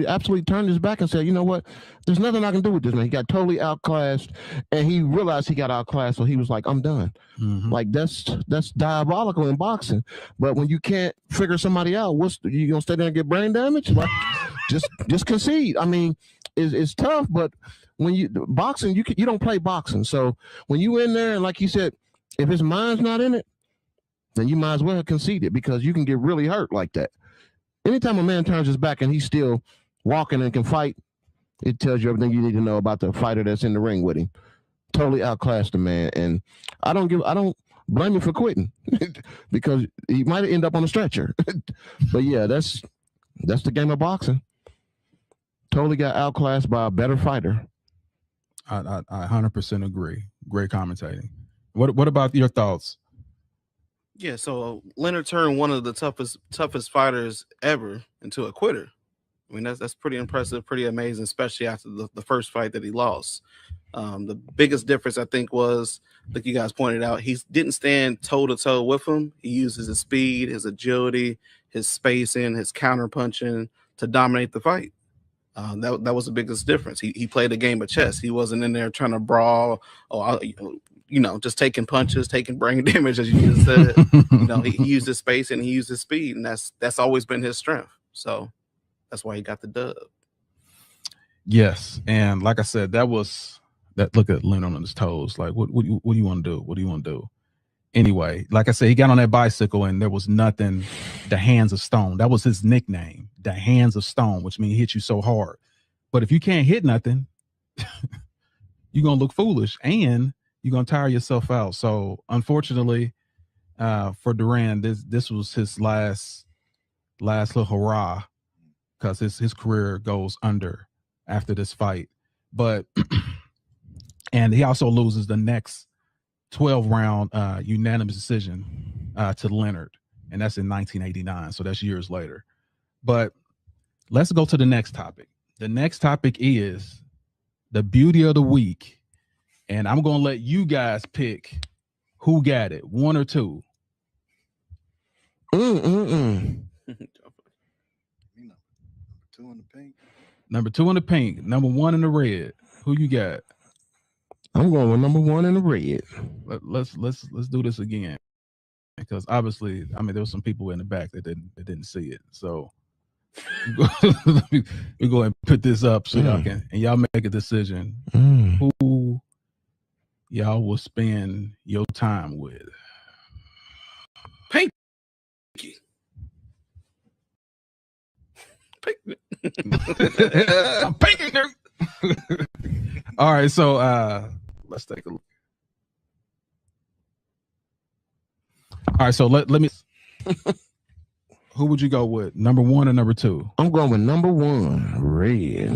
absolutely turned his back and said, you know what? There's nothing I can do with this man. He got totally outclassed, and he realized he got outclassed, so he was like, I'm done. Like that's diabolical in boxing. But when you can't figure somebody out, you gonna stay there and get brain damage? Like just concede. I mean, it's tough, but when you boxing, you don't play boxing. So when you in there, and like you said, if his mind's not in it, then you might as well concede it because you can get really hurt like that. Anytime a man turns his back and he's still walking and can fight, it tells you everything you need to know about the fighter that's in the ring with him. Totally outclassed the man. And I don't blame him for quitting because he might end up on a stretcher. But yeah, that's That's the game of boxing. Totally got outclassed by a better fighter. I 100% agree. Great commentating. What about your thoughts? Yeah, so Leonard turned one of the toughest fighters ever into a quitter. I mean, that's pretty impressive, pretty amazing, especially after the first fight that he lost. The biggest difference, I think, was, like you guys pointed out, he didn't stand toe-to-toe with him. He uses his speed, his agility, his spacing, his counter punching to dominate the fight. That was the biggest difference. He played a game of chess. He wasn't in there trying to brawl or, just taking punches, taking brain damage, as you just said. He used his space and he used his speed, and that's always been his strength. So that's why he got the dub. Yes, and like I said, look at Leonard on his toes. Like, what do you want to do? What do you want to do? Anyway, like I said, he got on that bicycle and there was nothing. The hands of stone. That was his nickname. The hands of stone, which means he hit you so hard. But if you can't hit nothing, you're gonna look foolish and you're gonna tire yourself out. So unfortunately, for Duran, this was his last little hurrah, because his career goes under after this fight. But and he also loses the next 12-round unanimous decision to Leonard, and that's in 1989. So that's years later. But let's go to the next topic. The next topic is the beauty of the week, and I'm going to let you guys pick who got it, one or two. Two in the pink. Number 2 in the pink, number 1 in the red. Who you got? I'm going with number 1 in the red. Let's do this again, because obviously, I mean, there were some people in the back that didn't see it. So we go and put this up so y'all can, and y'all make a decision who y'all will spend your time with. Pinky. I'm pinking her. All right, so let's take a look. All right, so let me. Who would you go with? Number 1 or number 2? I'm going with number 1, red.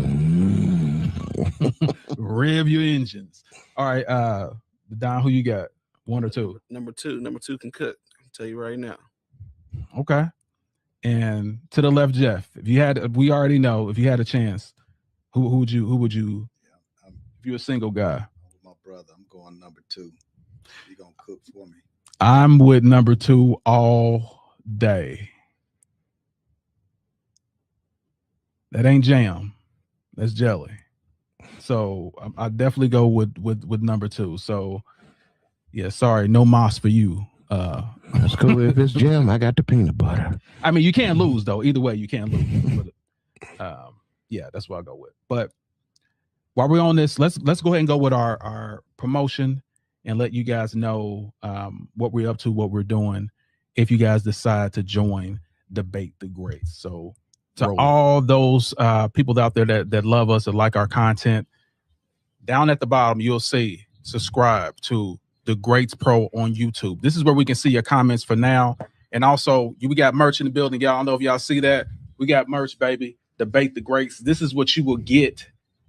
Rev your engines. All right, Don, who you got? 1 or 2? Number 2. Number 2 can cook. I'll tell you right now. Okay. And to the left, Jeff. We already know if you had a chance, who would you? Yeah, if you're a single guy. I'm with my brother. I'm going number 2. He gonna cook for me. I'm with number 2 all day. That ain't jam. That's jelly. So I definitely go with number 2. So yeah, sorry, no moss for you. That's cool. If it's jam, I got the peanut butter. I mean, you can't lose though. Either way, you can't lose. But, yeah, that's what I go with. But while we're on this, let's go ahead and go with our promotion and let you guys know what we're up to, what we're doing, if you guys decide to join Debate the Greats. So to all those people out there that love us, that like our content, down at the bottom, you'll see subscribe to The Greats Pro on YouTube. This is where we can see your comments for now. And also, we got merch in the building. Y'all, I don't know if y'all see that. We got merch, baby. Debate the Greats. This is what you will get.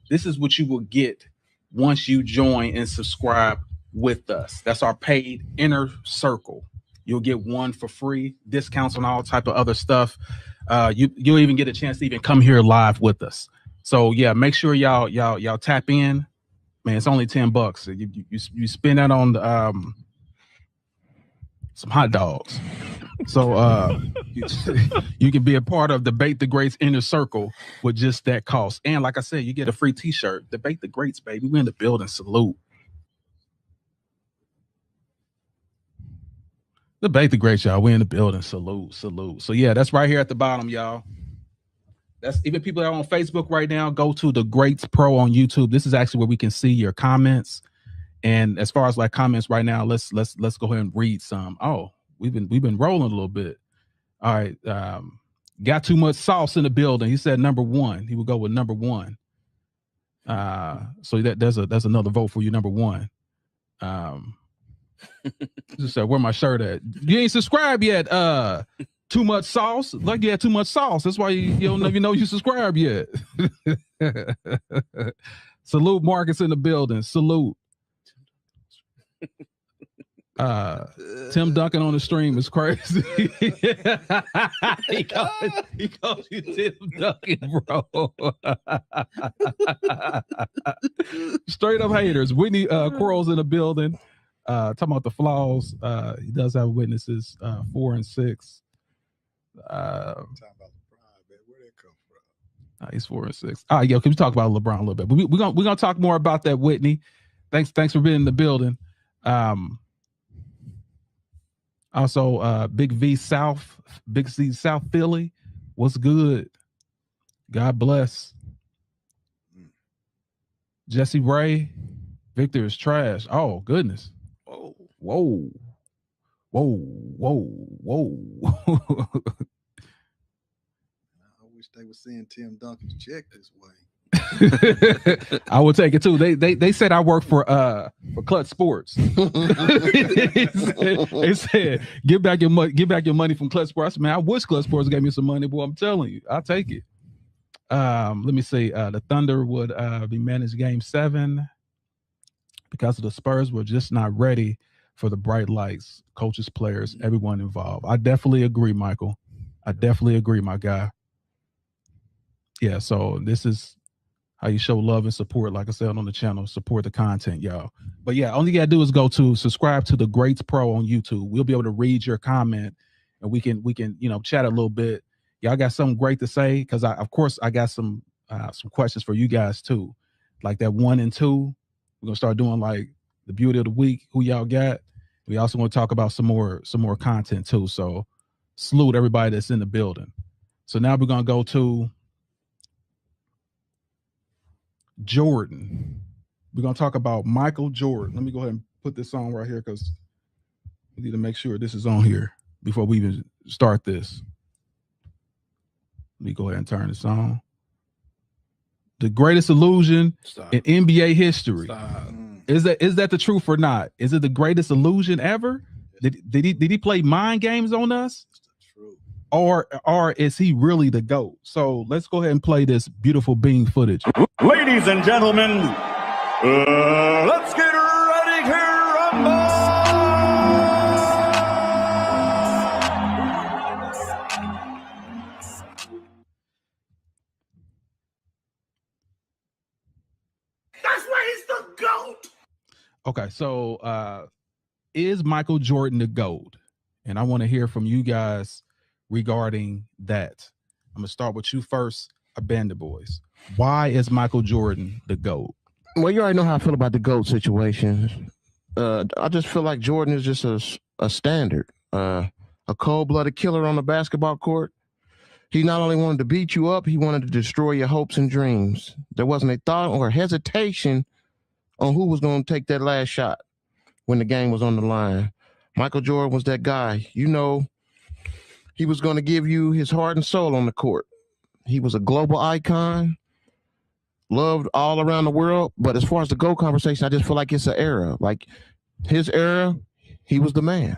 This is what you will get once you join and subscribe with us. That's our paid inner circle. You'll get 1 for free, discounts on all type of other stuff. You'll even get a chance to even come here live with us. So yeah, make sure y'all tap in. Man, it's only $10. You spend that on some hot dogs. So you can be a part of Debate the Greats inner circle with just that cost. And like I said, you get a free t-shirt. Debate the Greats, baby. We're in the building. Salute. Debate the Greats, y'all. We're in the building. Salute. So yeah, that's right here at the bottom, y'all. That's even people that are on Facebook right now. Go to The Greats Pro on YouTube. This is actually where we can see your comments. And as far as like comments right now, let's go ahead and read some. Oh, we've been rolling a little bit. All right. Got too much sauce in the building. He said number 1. He would go with number 1. So there's another vote for you, number 1. Just said, where my shirt at? You ain't subscribed yet. Too much sauce? Like you had too much sauce. That's why you don't even know you subscribe yet. Salute Marcus in the building. Salute. Tim Duncan on the stream is crazy. he calls you Tim Duncan, bro. Straight up haters. Whitney Quarles in the building. Talking about the flaws. He does have witnesses 4 and 6. Talking about LeBron, man. Where did it come from? He's 4 and 6. Can we talk about LeBron a little bit? But we're gonna talk more about that, Whitney. Thanks for being in the building. Also, Big C South Philly. What's good? God bless. Jesse Ray, Victor is trash. Oh, goodness. Whoa. I wish they were seeing Tim Duncan's check this way. I would take it too. They said I work for Clutch Sports. they said give back your money from Clutch Sports. I said, man, I wish Clutch Sports gave me some money, boy. I'm telling you, I'll take it. Let me see. The Thunder would be managed Game 7 because the Spurs were just not ready for the bright lights, coaches, players, everyone involved. I definitely agree, Michael. I definitely agree, my guy. Yeah, so this is how you show love and support. Like I said on the channel, support the content, y'all. But yeah, all you gotta do is go to subscribe to the Greats Pro on YouTube. We'll be able to read your comment, and we can chat a little bit. Y'all got something great to say, because of course I got some questions for you guys too, like that 1 and 2. We're gonna start doing like the beauty of the week. Who y'all got? We also want to talk about some more content too. So salute everybody that's in the building. So now we're gonna go to Jordan. We're gonna talk about Michael Jordan. Let me go ahead and put this on right here, because we need to make sure this is on here before we even start this. Let me go ahead and turn this on. The greatest illusion in NBA history. Is that the truth or not? Is it the greatest illusion ever? Did he play mind games on us? Or is he really the GOAT? So let's go ahead and play this beautiful beam footage. Ladies and gentlemen, let's get ready to rumble! That's why he's the GOAT! Okay, so is Michael Jordan the GOAT? And I want to hear from you guys regarding that. I'm gonna start with you first, Bandit Boys. Why is Michael Jordan the GOAT? Well, you already know how I feel about the GOAT situation. I just feel like Jordan is just a standard, a cold-blooded killer on the basketball court. He not only wanted to beat you up, he wanted to destroy your hopes and dreams. There wasn't a thought or hesitation on who was going to take that last shot when the game was on the line. Michael Jordan was that guy. You know, he was going to give you his heart and soul on the court. He was a global icon, loved all around the world. But as far as the GOAT conversation, I just feel like it's an era. Like his era, he was the man.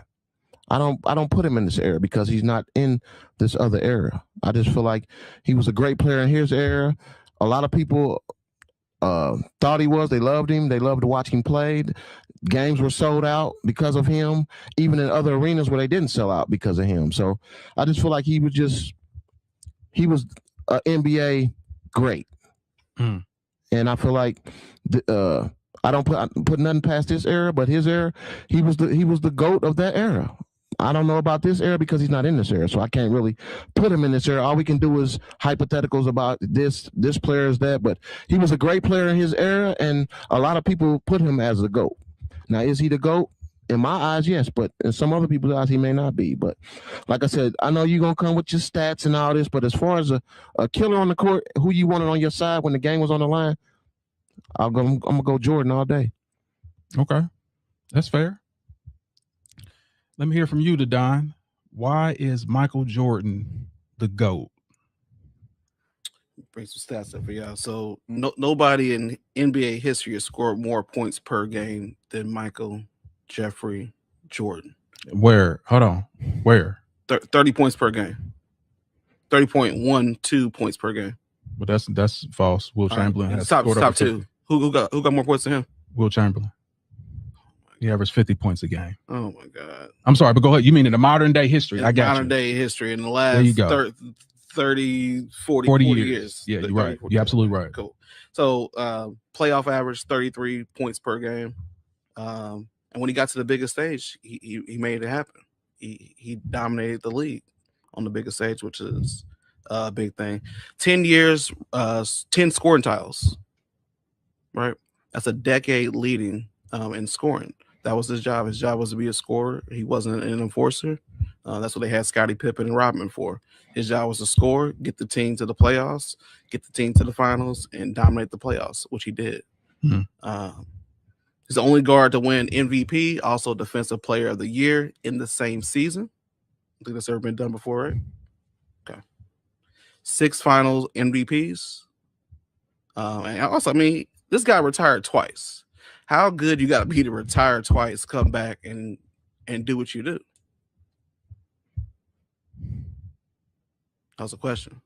I don't put him in this era because he's not in this other era. I just feel like he was a great player in his era. A lot of people thought he was. They loved him. They loved to watch him play. Games were sold out because of him, even in other arenas where they didn't sell out because of him. So I just feel like he was an NBA great. And I feel like I don't put nothing past this era, but his era, he was the GOAT of that era. I don't know about this era because he's not in this era, so I can't really put him in this era. All we can do is hypotheticals about this player is that, but he was a great player in his era, and a lot of people put him as the GOAT. Now, is he the GOAT? In my eyes, yes, but in some other people's eyes, he may not be. But like I said, I know you're going to come with your stats and all this, but as far as a killer on the court, who you wanted on your side when the game was on the line, I'm going to go Jordan all day. Okay, that's fair. Let me hear from you, Don. Why is Michael Jordan the GOAT? Bring some stats up for y'all. So nobody in NBA history has scored more points per game than Michael Jeffrey Jordan. Where? Hold on. Where? 30 points per game. 30.12 points per game. But that's false. Will Chamberlain has top scored over 50. two. Who got more points than him? Will Chamberlain. He averaged 50 points a game. Oh my God. I'm sorry, but go ahead. You mean in the modern day history? I got modern day history in the last there you go. 30, 40 years. Yeah, you're right. You're absolutely right. Cool. So playoff average 33 points per game. And when he got to the biggest stage, he made it happen. He dominated the league on the biggest stage, which is a big thing. 10 years, 10 scoring titles. Right? That's a decade leading in scoring. That was his job. His job was to be a scorer. He wasn't an enforcer. That's what they had Scottie Pippen and Rodman for. His job was to score, get the team to the playoffs, get the team to the finals, and dominate the playoffs, which he did. Mm-hmm. He's the only guard to win MVP, also Defensive Player of the Year in the same season. I think that's ever been done before, right? Okay. 6 finals MVPs. And also, I mean, this guy retired twice. How good you got to be to retire twice, come back, and do what you do? That was a question.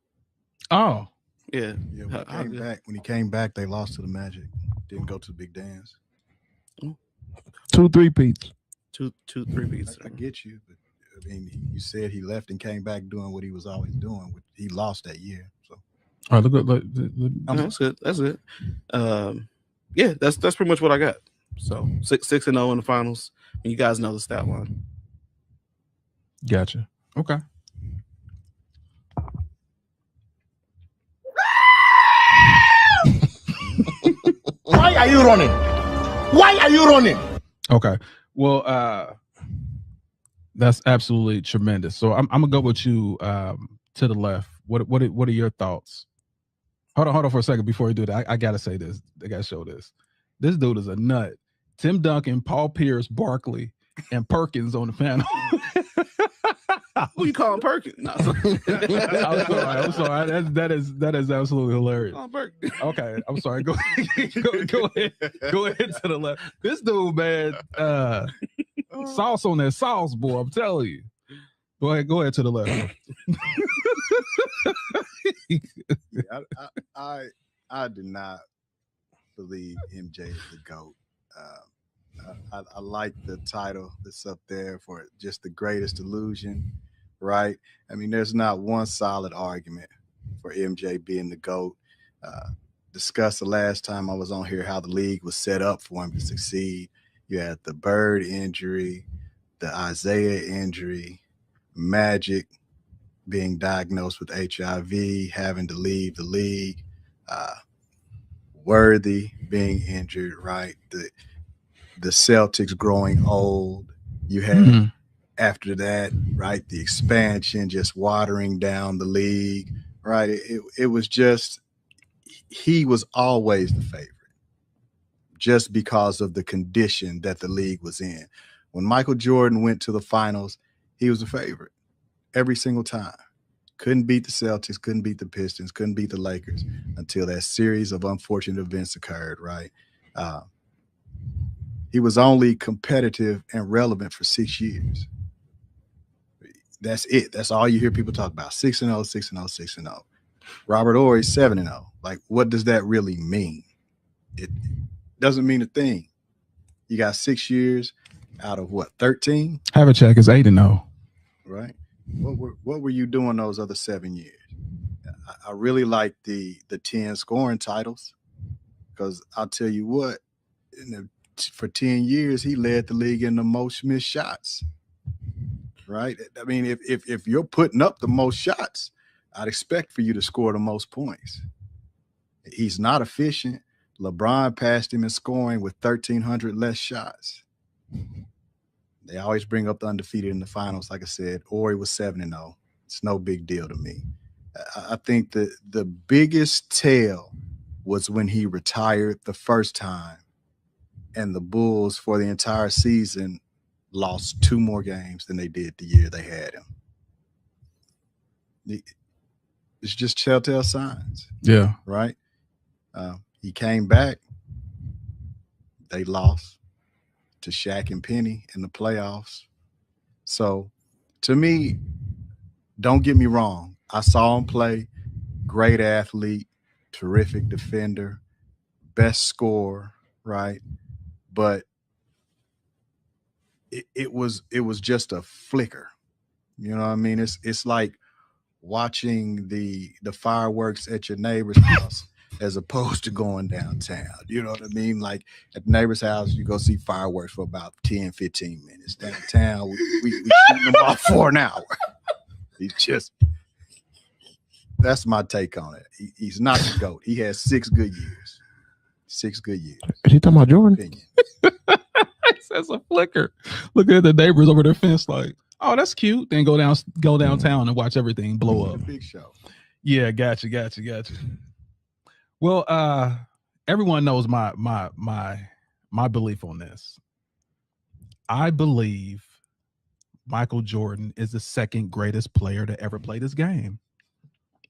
Oh. Yeah. When he came back, they lost to the Magic. Didn't go to the big dance. 2 3-peats. Two 3-peats. I get you, but I mean, you said he left and came back doing what he was always doing. He lost that year. So, all right, look. That's good. That's it. Yeah, that's pretty much what I got. So 6-0 in the finals. And you guys know the stat line. Gotcha. Okay. Why are you running? Why are you running? Okay. Well, that's absolutely tremendous. So I'm gonna go with you to the left. What are your thoughts? Hold on for a second before you do that. I gotta say this. I gotta show this. This dude is a nut. Tim Duncan, Paul Pierce, Barkley, and Perkins on the panel. Who you calling Perkins? No. I'm sorry. That is absolutely hilarious. Okay, I'm sorry. Go ahead to the left. This dude, man, sauce on that sauce, boy. I'm telling you. Go ahead to the left. I do not believe MJ is the GOAT. I like the title that's up there for just the greatest illusion, right? I mean, there's not one solid argument for MJ being the GOAT. Discussed the last time I was on here how the league was set up for him to succeed. You had the Bird injury, the Isaiah injury, Magic being diagnosed with HIV, having to leave the league, Worthy being injured, right? The Celtics growing old. You had after that, right? The expansion just watering down the league, right? It was just, he was always the favorite just because of the condition that the league was in. When Michael Jordan went to the finals, he was a favorite every single time. Couldn't beat the Celtics, couldn't beat the Pistons, couldn't beat the Lakers until that series of unfortunate events occurred, right? He was only competitive and relevant for 6 years. That's it. That's all you hear people talk about. 6-0, 6-0, 6-0. Robert Horry, 7-0. Like, what does that really mean? It doesn't mean a thing. You got 6 years out of what, 13? Have a check is 8-0. Right. What were you doing those other 7 years? I really like the 10 scoring titles, because I'll tell you what, for 10 years he led the league in the most missed shots. Right. I mean, if you're putting up the most shots, I'd expect for you to score the most points. He's not efficient. LeBron passed him in scoring with 1,300 less shots. They always bring up the undefeated in the finals. Like I said, Horry was 7-0. It's no big deal to me. I think the biggest tell was when he retired the first time and the Bulls for the entire season lost 2 more games than they did the year they had him. It's just telltale signs. Yeah. Right? He came back. They lost to Shaq and Penny in the playoffs. So, to me, don't get me wrong. I saw him play. Great athlete, terrific defender, best scorer, right? But it was just a flicker. You know what I mean? It's like watching the fireworks at your neighbor's house as opposed to going downtown. You know what I mean? Like at the neighbor's house, you go see fireworks for about 10, 15 minutes. Downtown, we shooting them off for an hour. He's just, that's my take on it. He's not the GOAT. He has 6 good years. 6 good years. Is he talking about Jordan? Opinion. That's a flicker. Look at the neighbors over their fence like, oh, that's cute. Then go downtown and watch everything blow up. Big show. Yeah, gotcha. Well, everyone knows my belief on this. I believe Michael Jordan is the second greatest player to ever play this game.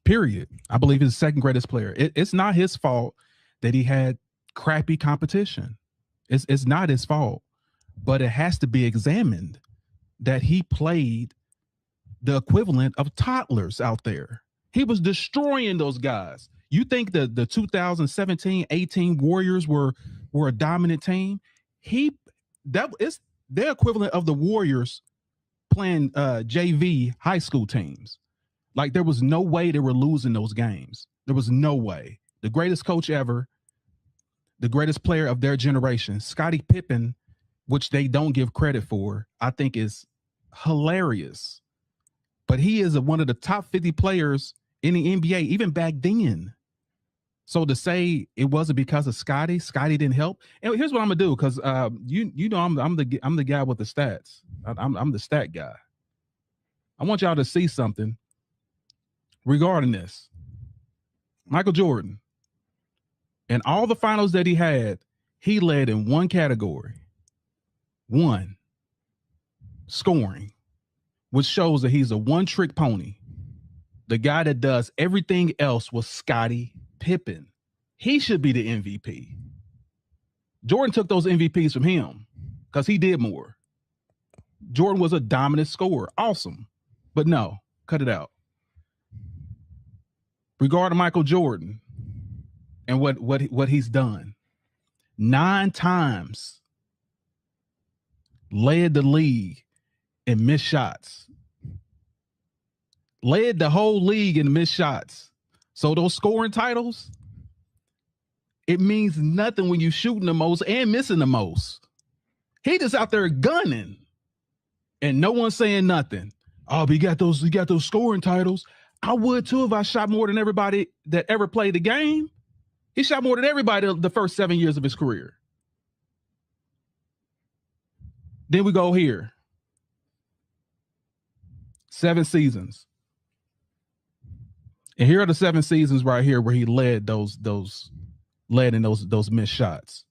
Period. I believe he's the second greatest player. It's not his fault that he had crappy competition. It's not his fault, but it has to be examined that he played the equivalent of toddlers out there. He was destroying those guys. You think the 2017-18 Warriors were a dominant team? That is their equivalent of the Warriors playing JV high school teams. Like there was no way they were losing those games. There was no way. The greatest coach ever, the greatest player of their generation, Scottie Pippen, which they don't give credit for, I think is hilarious. But he is one of the top 50 players in the NBA, even back then. So to say it wasn't because of Scottie didn't help. And here's what I'm gonna do, because you know I'm the guy with the stats. I'm the stat guy. I want y'all to see something regarding this. Michael Jordan, in all the finals that he had, he led in one category. One, scoring, which shows that he's a one-trick pony. The guy that does everything else was Scottie Pippen. He should be the MVP. Jordan took those MVPs from him because he did more. Jordan was a dominant scorer. Awesome. But no, cut it out. Regarding Michael Jordan and what he's done, 9 times led the league in missed shots. Led the whole league in missed shots. So those scoring titles, it means nothing when you're shooting the most and missing the most. He just out there gunning and no one's saying nothing. Oh, but you got those scoring titles. I would too if I shot more than everybody that ever played the game. He shot more than everybody the first 7 years of his career. Then we go here. 7 seasons. And here are the 7 seasons right here where he led those missed shots.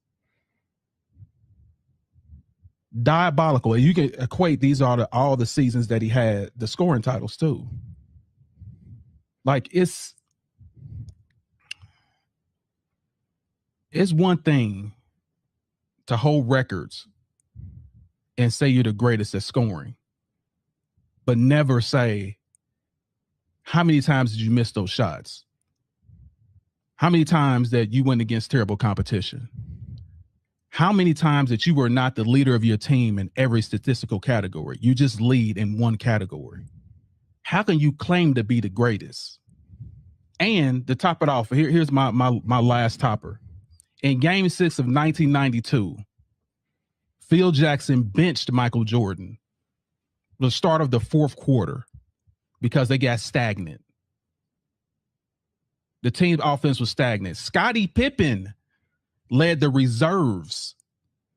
Diabolical. And you can equate these are all the seasons that he had the scoring titles too. Like it's one thing to hold records and say you're the greatest at scoring, but never say how many times did you miss those shots? How many times that you went against terrible competition? How many times that you were not the leader of your team in every statistical category? You just lead in one category. How can you claim to be the greatest? And to top it off, here's my last topper. In Game 6 of 1992, Phil Jackson benched Michael Jordan the start of the 4th quarter because they got stagnant. The team's offense was stagnant. Scottie Pippen led the reserves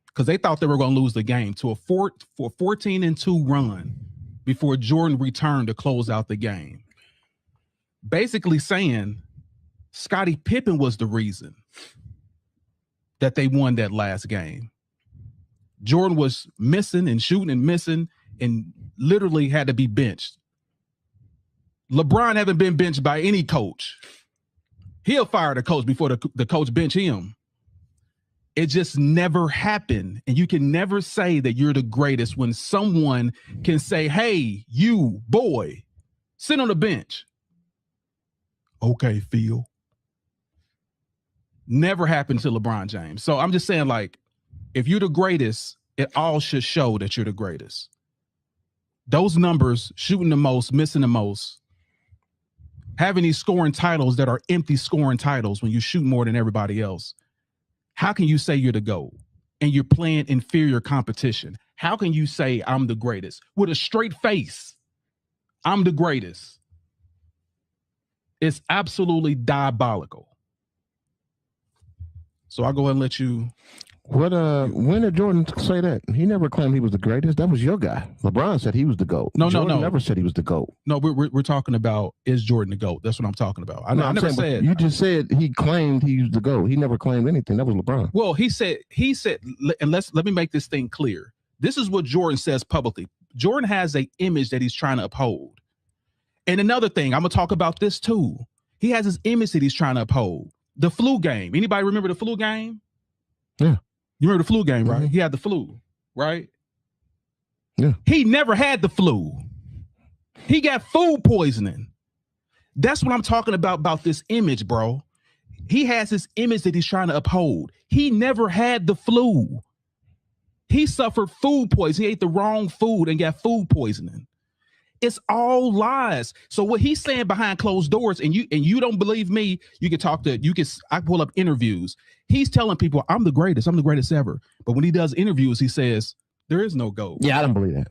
because they thought they were going to lose the game to a 14-2 run before Jordan returned to close out the game. Basically saying Scottie Pippen was the reason that they won that last game. Jordan was missing and shooting and missing and literally had to be benched. LeBron haven't been benched by any coach. He'll fire the coach before the coach bench him. It just never happened. And you can never say that you're the greatest when someone can say, hey, you boy, Sit on the bench. Okay, Phil. Never happened to LeBron James. So I'm just saying, like, if you're the greatest, it all should show that you're the greatest. Those numbers, shooting the most, missing the most, having these scoring titles that are empty scoring titles when you shoot more than everybody else. How can you say you're the GOAT and you're playing inferior competition? How can you say I'm the greatest with a straight face? I'm the greatest. It's absolutely diabolical. So I'll go ahead and let you. When did Jordan say that? He never claimed he was the greatest. That was your guy. LeBron said he was the GOAT. Jordan never said he was the GOAT. No, we're talking about, is Jordan the GOAT? That's what I'm talking about. I never said. You just said he claimed he was the GOAT. He never claimed anything. That was LeBron. Well, he said, and let me make this thing clear. This is what Jordan says publicly. Jordan has an image that he's trying to uphold. And another thing, I'm gonna talk about this too. He has his image that he's trying to uphold. The flu game. Anybody remember the flu game? Yeah. You remember the flu game, right? Mm-hmm. He had the flu, right? Yeah. He never had the flu. He got food poisoning. That's what I'm talking about this image, bro. He has this image that he's trying to uphold. He never had the flu. He suffered food poisoning. He ate the wrong food and got food poisoning. It's all lies. So what he's saying behind closed doors, and you don't believe me, I pull up interviews. He's telling people, I'm the greatest ever. But when he does interviews, he says, there is no GOAT. Yeah, I don't believe that.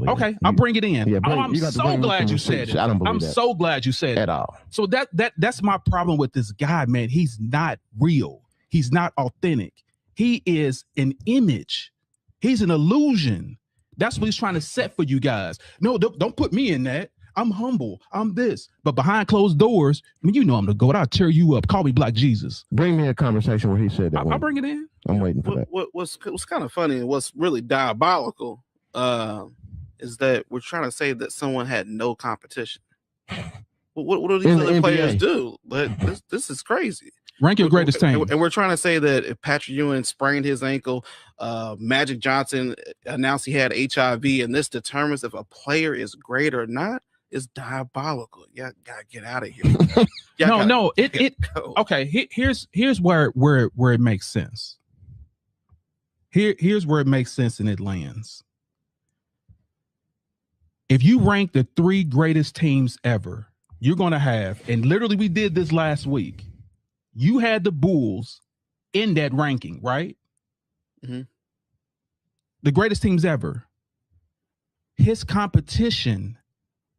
Okay, I'll bring it in. Yeah, I'm so glad you said it. I don't believe that. I'm so glad you said it. At all. So that's my problem with this guy, man. He's not real. He's not authentic. He is an image. He's an illusion. That's what he's trying to set for you guys. No, don't put me in that. I'm humble. I'm this. But behind closed doors, I mean, you know I'm the GOAT. I'll tear you up. Call me Black Jesus. Bring me a conversation where he said that. I'll bring it in. I'm waiting for that. What's kind of funny and what's really diabolical is that we're trying to say that someone had no competition. What do these other players do? But this is crazy. Rank your greatest team. And we're trying to say that if Patrick Ewing sprained his ankle, Magic Johnson announced he had HIV, and this determines if a player is great or not, is diabolical. Y'all gotta get out of here. Okay. Here's where it makes sense. Here's where it makes sense and it lands. If you rank the 3 greatest teams ever, you're gonna have, and literally we did this last week. You had the Bulls in that ranking, right? Mm-hmm. The greatest teams ever. His competition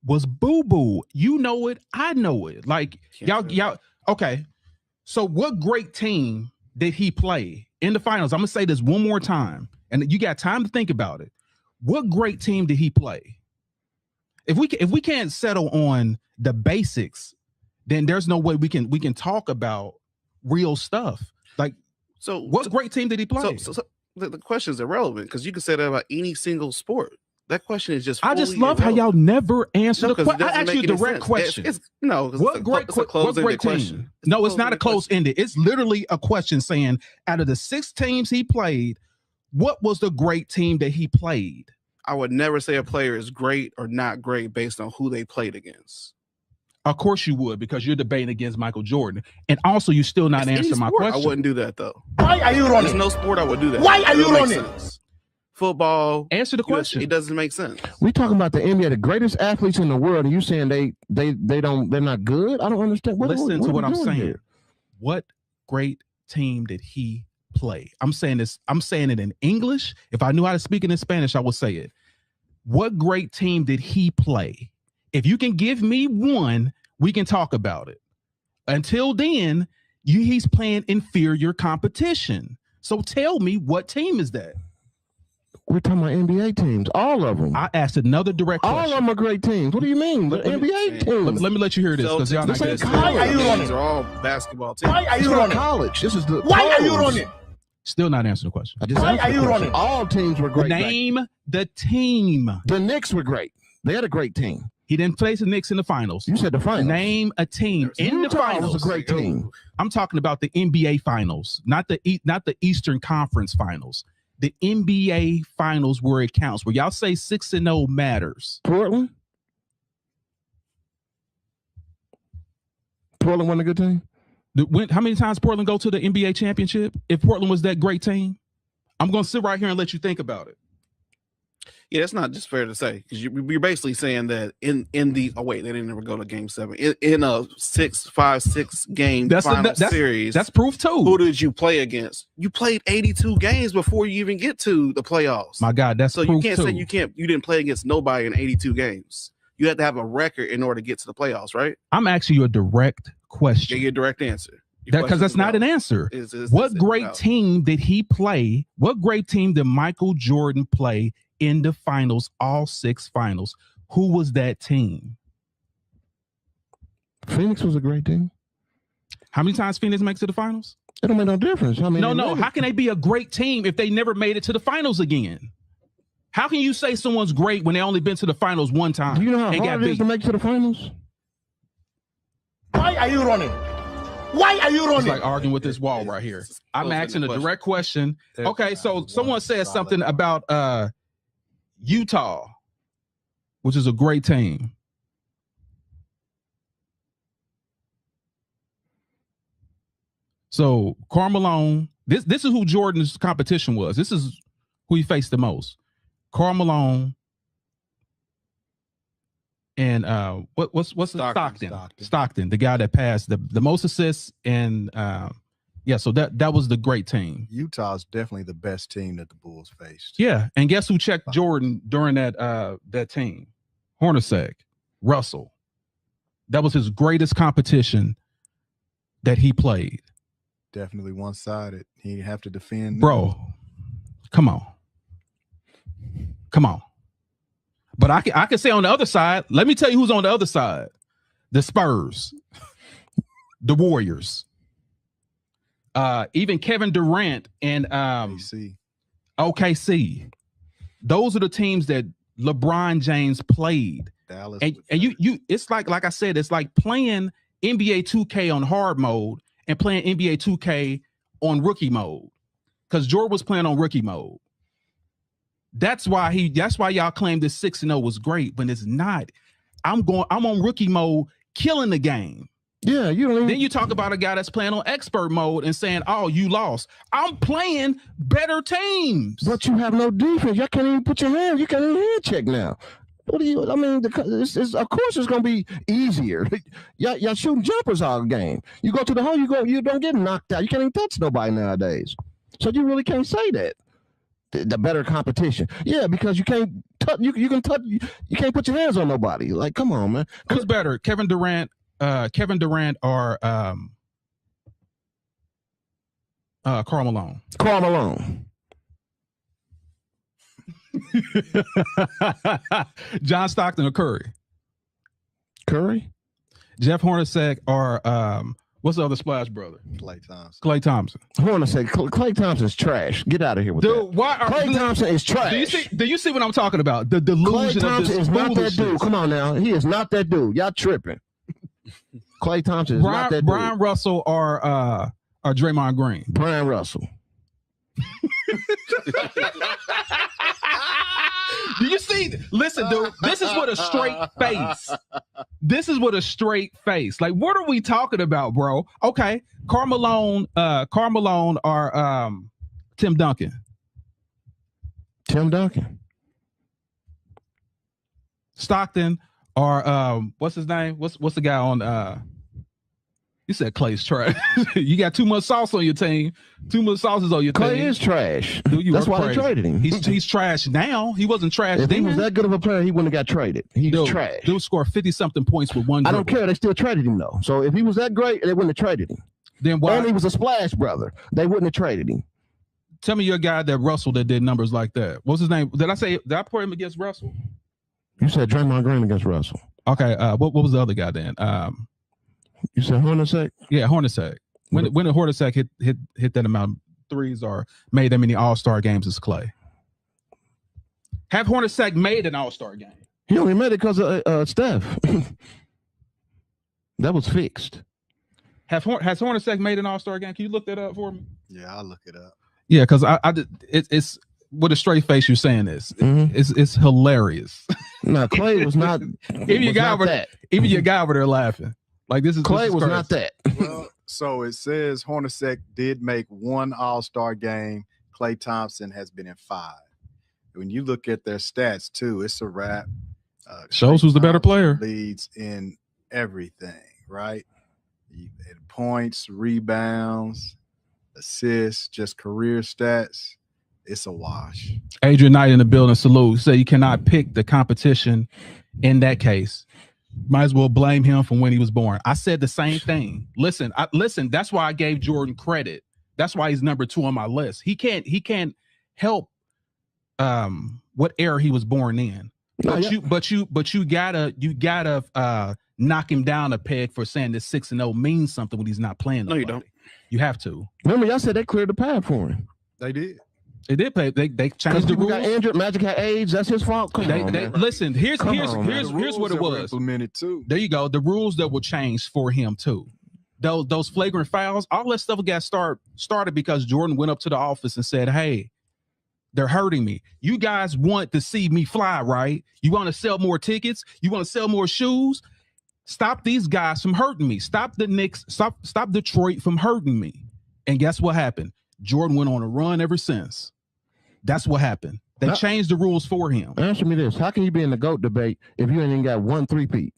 was boo-boo. You know it. I know it. Like, y'all. Okay. So what great team did he play in the finals? I'm going to say this one more time, and you got time to think about it. What great team did he play? If we can't settle on the basics, then there's no way we can talk about real stuff. Like, so what great team did he play? So the question is irrelevant because you can say that about any single sport. That question is just. I just love how y'all never answer the question. I asked you a direct question. What great team? No, it's not a close-ended. It's literally a question saying, out of the 6 teams he played, what was the great team that he played? I would never say a player is great or not great based on who they played against. Of course you would, because you're debating against Michael Jordan. And also, you still not answering my question. I wouldn't do that, though. Why are you running? There's no sport I would do that. Why are you running? Football. Answer the question. It doesn't make sense. We talking about the NBA, the greatest athletes in the world, and you saying they're not good? I don't understand. Listen to what I'm saying. Here? What great team did he play? I'm saying this. I'm saying it in English. If I knew how to speak it in Spanish, I would say it. What great team did he play? If you can give me one, we can talk about it. Until then, he's playing inferior competition. So tell me, what team is that? We're talking about NBA teams, all of them. I asked another direct question. All of them are great teams. What do you mean? The NBA teams. Let me let you hear this, because y'all not good. Why are you running? These are all basketball teams. Why are you running? College. This is the. Why are you running? Still not answering the question. Why are you running? All teams were great. Name the team. The Knicks were great. They had a great team. He didn't face the Knicks in the finals. You said the finals. Name a team in the finals. Was a great team. I'm talking about the NBA finals, not the Eastern Conference finals. The NBA finals where it counts. Where y'all say 6-0 matters. Portland. Portland wasn't a good team. How many times Portland go to the NBA championship? If Portland was that great team, I'm going to sit right here and let you think about it. Yeah, that's not just fair to say because you're basically saying that in the they didn't ever go to Game 7 in a 6-5-6 game final series. That's proof too. Who did you play against? You played 82 games before you even get to the playoffs. My God, that's so proof you can't too. say you didn't play against nobody in 82 games. You have to have a record in order to get to the playoffs, right? I'm asking you a direct question. Get your direct answer. Because that's not an answer. What great team did he play? What great team did Michael Jordan play in the finals, all 6 finals? Who was that team? Phoenix was a great team. How many times Phoenix makes it to the finals? It don't make no difference. No. How can they be a great team if they never made it to the finals again? How can you say someone's great when they only been to the finals one time? Do you know how hard it is to make it to the finals? Why are you running? Why are you running? It's like arguing with this wall right here. I'm asking a direct question. Okay, so someone said something about Utah, which is a great team. So Karl Malone, this is who Jordan's competition was. This is who he faced the most. Karl Malone and what's Stockton, the guy that passed the most assists, and so that was the great team. Utah's definitely the best team that the Bulls faced. Yeah, and guess who checked Jordan during that team? Hornacek, Russell. That was his greatest competition that he played. Definitely one-sided. He'd have to defend. Bro, come on. But I can say on the other side, let me tell you who's on the other side. The Spurs, the Warriors, even Kevin Durant and OKC. Those are the teams that LeBron James played. Dallas and you it's like I said, it's like playing NBA 2K on hard mode and playing NBA 2K on rookie mode. Because Jordan was playing on rookie mode. That's why y'all claim this 6-0 was great, but it's not. I'm on rookie mode, killing the game. Yeah, Then you talk about a guy that's playing on expert mode and saying, "Oh, you lost." I'm playing better teams, but you have no defense. You can't even put your hand. You can't even hand check now. What do you? I mean, of course it's gonna be easier. Y'all shooting jumpers all game. You go to the hole, you don't get knocked out. You can't even touch nobody nowadays. So you really can't say that. The better competition, yeah, because you can't touch. You can touch. You can't put your hands on nobody. Like, come on, man. Who's better, Kevin Durant, or Karl Malone? Karl Malone. John Stockton or Curry? Jeff Hornacek or what's the other Splash brother? Klay Thompson. Hornacek. Klay Thompson's trash. Get out of here with that. Klay Thompson is trash. Do you see what I'm talking about? The delusion Klay Thompson of this is not that dude. Come on now. He is not that dude. Y'all tripping. Klay Thompson is not that dude. Brian Russell or Draymond Green? Brian Russell. Do you see? Listen, dude, this is what a straight face. This is what a straight face. Like, what are we talking about, bro? Okay, Karl Malone or Tim Duncan. Stockton or what's his name? What's the guy on you said Klay's trash. You got too much sauce on your team. Too much sauces on your team. Klay is trash. That's why they traded him. He's trash now. He wasn't trash if then. He was that good of a player, he wouldn't have got traded. He's trash. Dude scored 50-something points with one dribble. I don't care. They still traded him, though. So if he was that great, they wouldn't have traded him. Then why? And he was a splash brother. They wouldn't have traded him. Tell me your guy that Russell that did numbers like that. What's his name? Did I put him against Russell? You said Draymond Green against Russell. Okay. What was the other guy then? You said Hornacek? Yeah, Hornacek. When did Hornacek hit that amount of threes or made that many All-Star games as Klay? Have Hornacek made an All-Star game? He only made it because of Steph. That was fixed. Has Hornacek made an All-Star game? Can you look that up for me? Yeah, I'll look it up. Yeah, because it's with a straight face you're saying this. Mm-hmm. It's hilarious. No, Klay was not. Even your guy over there laughing. Like this Clay is was crazy. not that. Well, so it says Hornacek did make one All-Star game. Klay Thompson has been in 5. When you look at their stats too, it's a wrap. Shows Klay who's the better Thompson player. leads in everything, right? Points, rebounds, assists, just career stats. It's a wash. Adrian Knight in the building. Salute. Say you cannot pick the competition in that case. Might as well blame him from when he was born. I said the same thing. Listen. That's why I gave Jordan credit. That's why he's number 2 on my list. He can't help what era he was born in. But you gotta knock him down a peg for saying that 6-0 means something when he's not playing. No, you don't. You have to. Remember, y'all said they cleared the path for him. They did. They did play. They changed the People rules. got injured. Magic had AIDS. That's his fault. Come on, man. Listen. Here's Come on, man. here's The what rules it that were was. implemented too. There you go. The rules that were changed for him too. Those flagrant fouls, all that stuff got started because Jordan went up to the office and said, "Hey, they're hurting me. You guys want to see me fly, right? You want to sell more tickets? You want to sell more shoes? Stop these guys from hurting me. Stop the Knicks. Stop Detroit from hurting me." And guess what happened? Jordan went on a run ever since. That's what happened. They changed the rules for him. Answer me this: how can you be in the GOAT debate if you ain't even got 1 3-peat?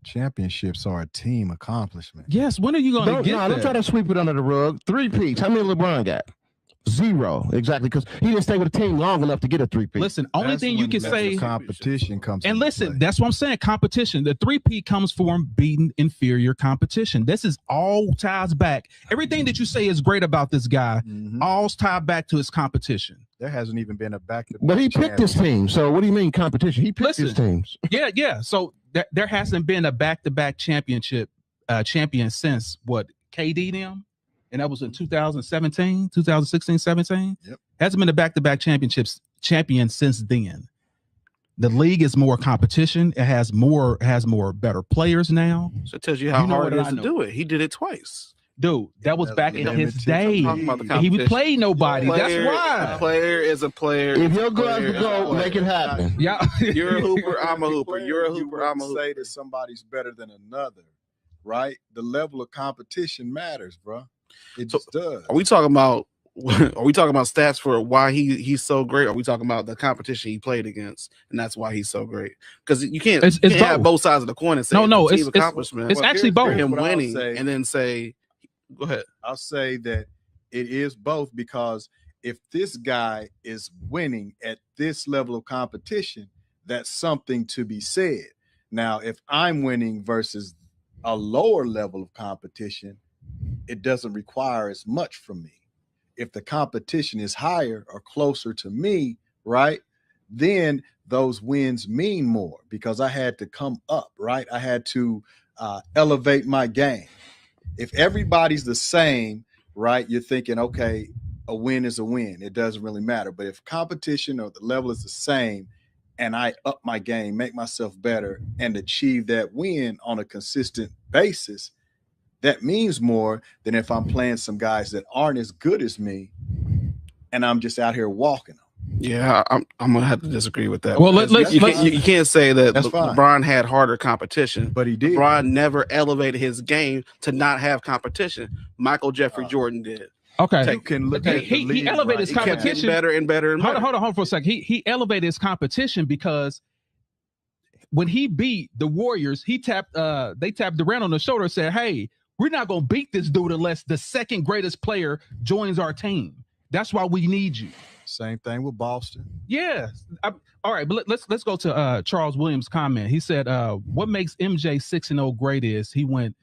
Championships are a team accomplishment. Yes. When are you going to get Don't try to sweep it under the rug. 3-peats. How many LeBron got? 0. Exactly, because he didn't stay with the team long enough to get a 3-peat. Listen, only That's thing you when can say. competition comes. And into listen, play. that's what I'm saying. Competition. The 3-peat comes from beating inferior competition. This is all ties back. Everything that you say is great about this guy, all tied back to his competition. There hasn't even been a back-to-back. But he picked his team. So what do you mean competition? He picked his teams. Yeah. So there hasn't been a back-to-back champion since what, KD them? And that was in 2016, 17. Yep. Hasn't been a back-to-back champion since then. The league is more competition. It has more better players now. So it tells you how hard it is to know. do it. He did it twice. Dude, that was back in his limited. day. Talking about the He would competition. play nobody. Player, That's why. A player is a player. If your a guys player could is a go, player. make it happen. Yeah. You're a hooper. I'm a hooper. You're a hooper. I'm a hooper. Say that somebody's better than another, right? The level of competition matters, bro. It just does. Are we talking about stats for why he's so great? Or are we talking about the competition he played against, and that's why he's so great? Because you can't, It's have both sides of the coin and say it's a team accomplishment. It's actually both. Him what I'll winning say. and then say, go ahead. I'll say that it is both, because if this guy is winning at this level of competition, that's something to be said. Now, if I'm winning versus a lower level of competition, it doesn't require as much from me. If the competition is higher or closer to me, right, then those wins mean more because I had to come up, right? I had to elevate my game. If everybody's the same, right, you're thinking, okay, a win is a win. It doesn't really matter. But if competition or the level is the same and I up my game, make myself better, and achieve that win on a consistent basis, that means more than if I'm playing some guys that aren't as good as me and I'm just out here walking them. Yeah, I'm gonna have to disagree with that. Well, Because you can't say that That's fine. LeBron had harder competition, But he did. LeBron never elevated his game to not have competition. Michael Jeffrey Jordan did. Okay. You can look Okay, at the he league, elevated right? his He kept getting competition. better and better and better. Hold on for a second. He elevated his competition because when he beat the Warriors, they tapped Durant on the shoulder and said, "Hey, we're not gonna beat this dude unless the second greatest player joins our team. That's why we need you." Same thing with Boston. Yeah. All right, but let's go to Charles Williams' comment. He said, "What makes MJ 6-0 great is he won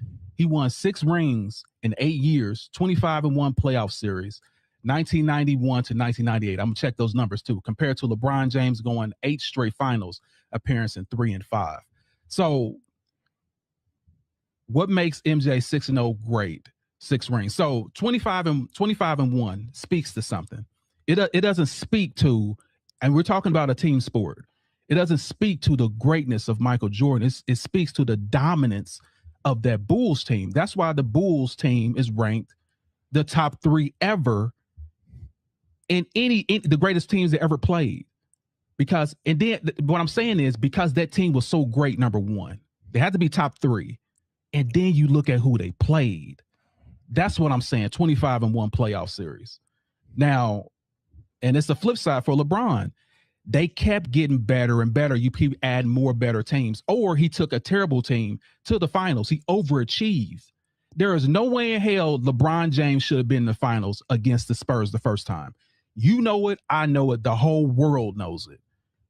6 rings in 8 years, 25-1 playoff series, 1991 to 1998. I'm gonna check those numbers too, compared to LeBron James going 8 straight finals appearance in 3 and 5. So, what makes MJ 6-0 great? 6 rings. So 25-1 speaks to something. It doesn't speak to, and we're talking about a team sport. It doesn't speak to the greatness of Michael Jordan. It speaks to the dominance of that Bulls team. That's why the Bulls team is ranked the top 3 ever in the greatest teams that ever played. Because, and then what I'm saying is because that team was so great, number one, they had to be top 3. And then you look at who they played. That's what I'm saying. 25-1 playoff series. Now, and it's the flip side for LeBron. They kept getting better and better. You keep adding more better teams. Or he took a terrible team to the finals. He overachieved. There is no way in hell LeBron James should have been in the finals against the Spurs the first time. You know it. I know it. The whole world knows it.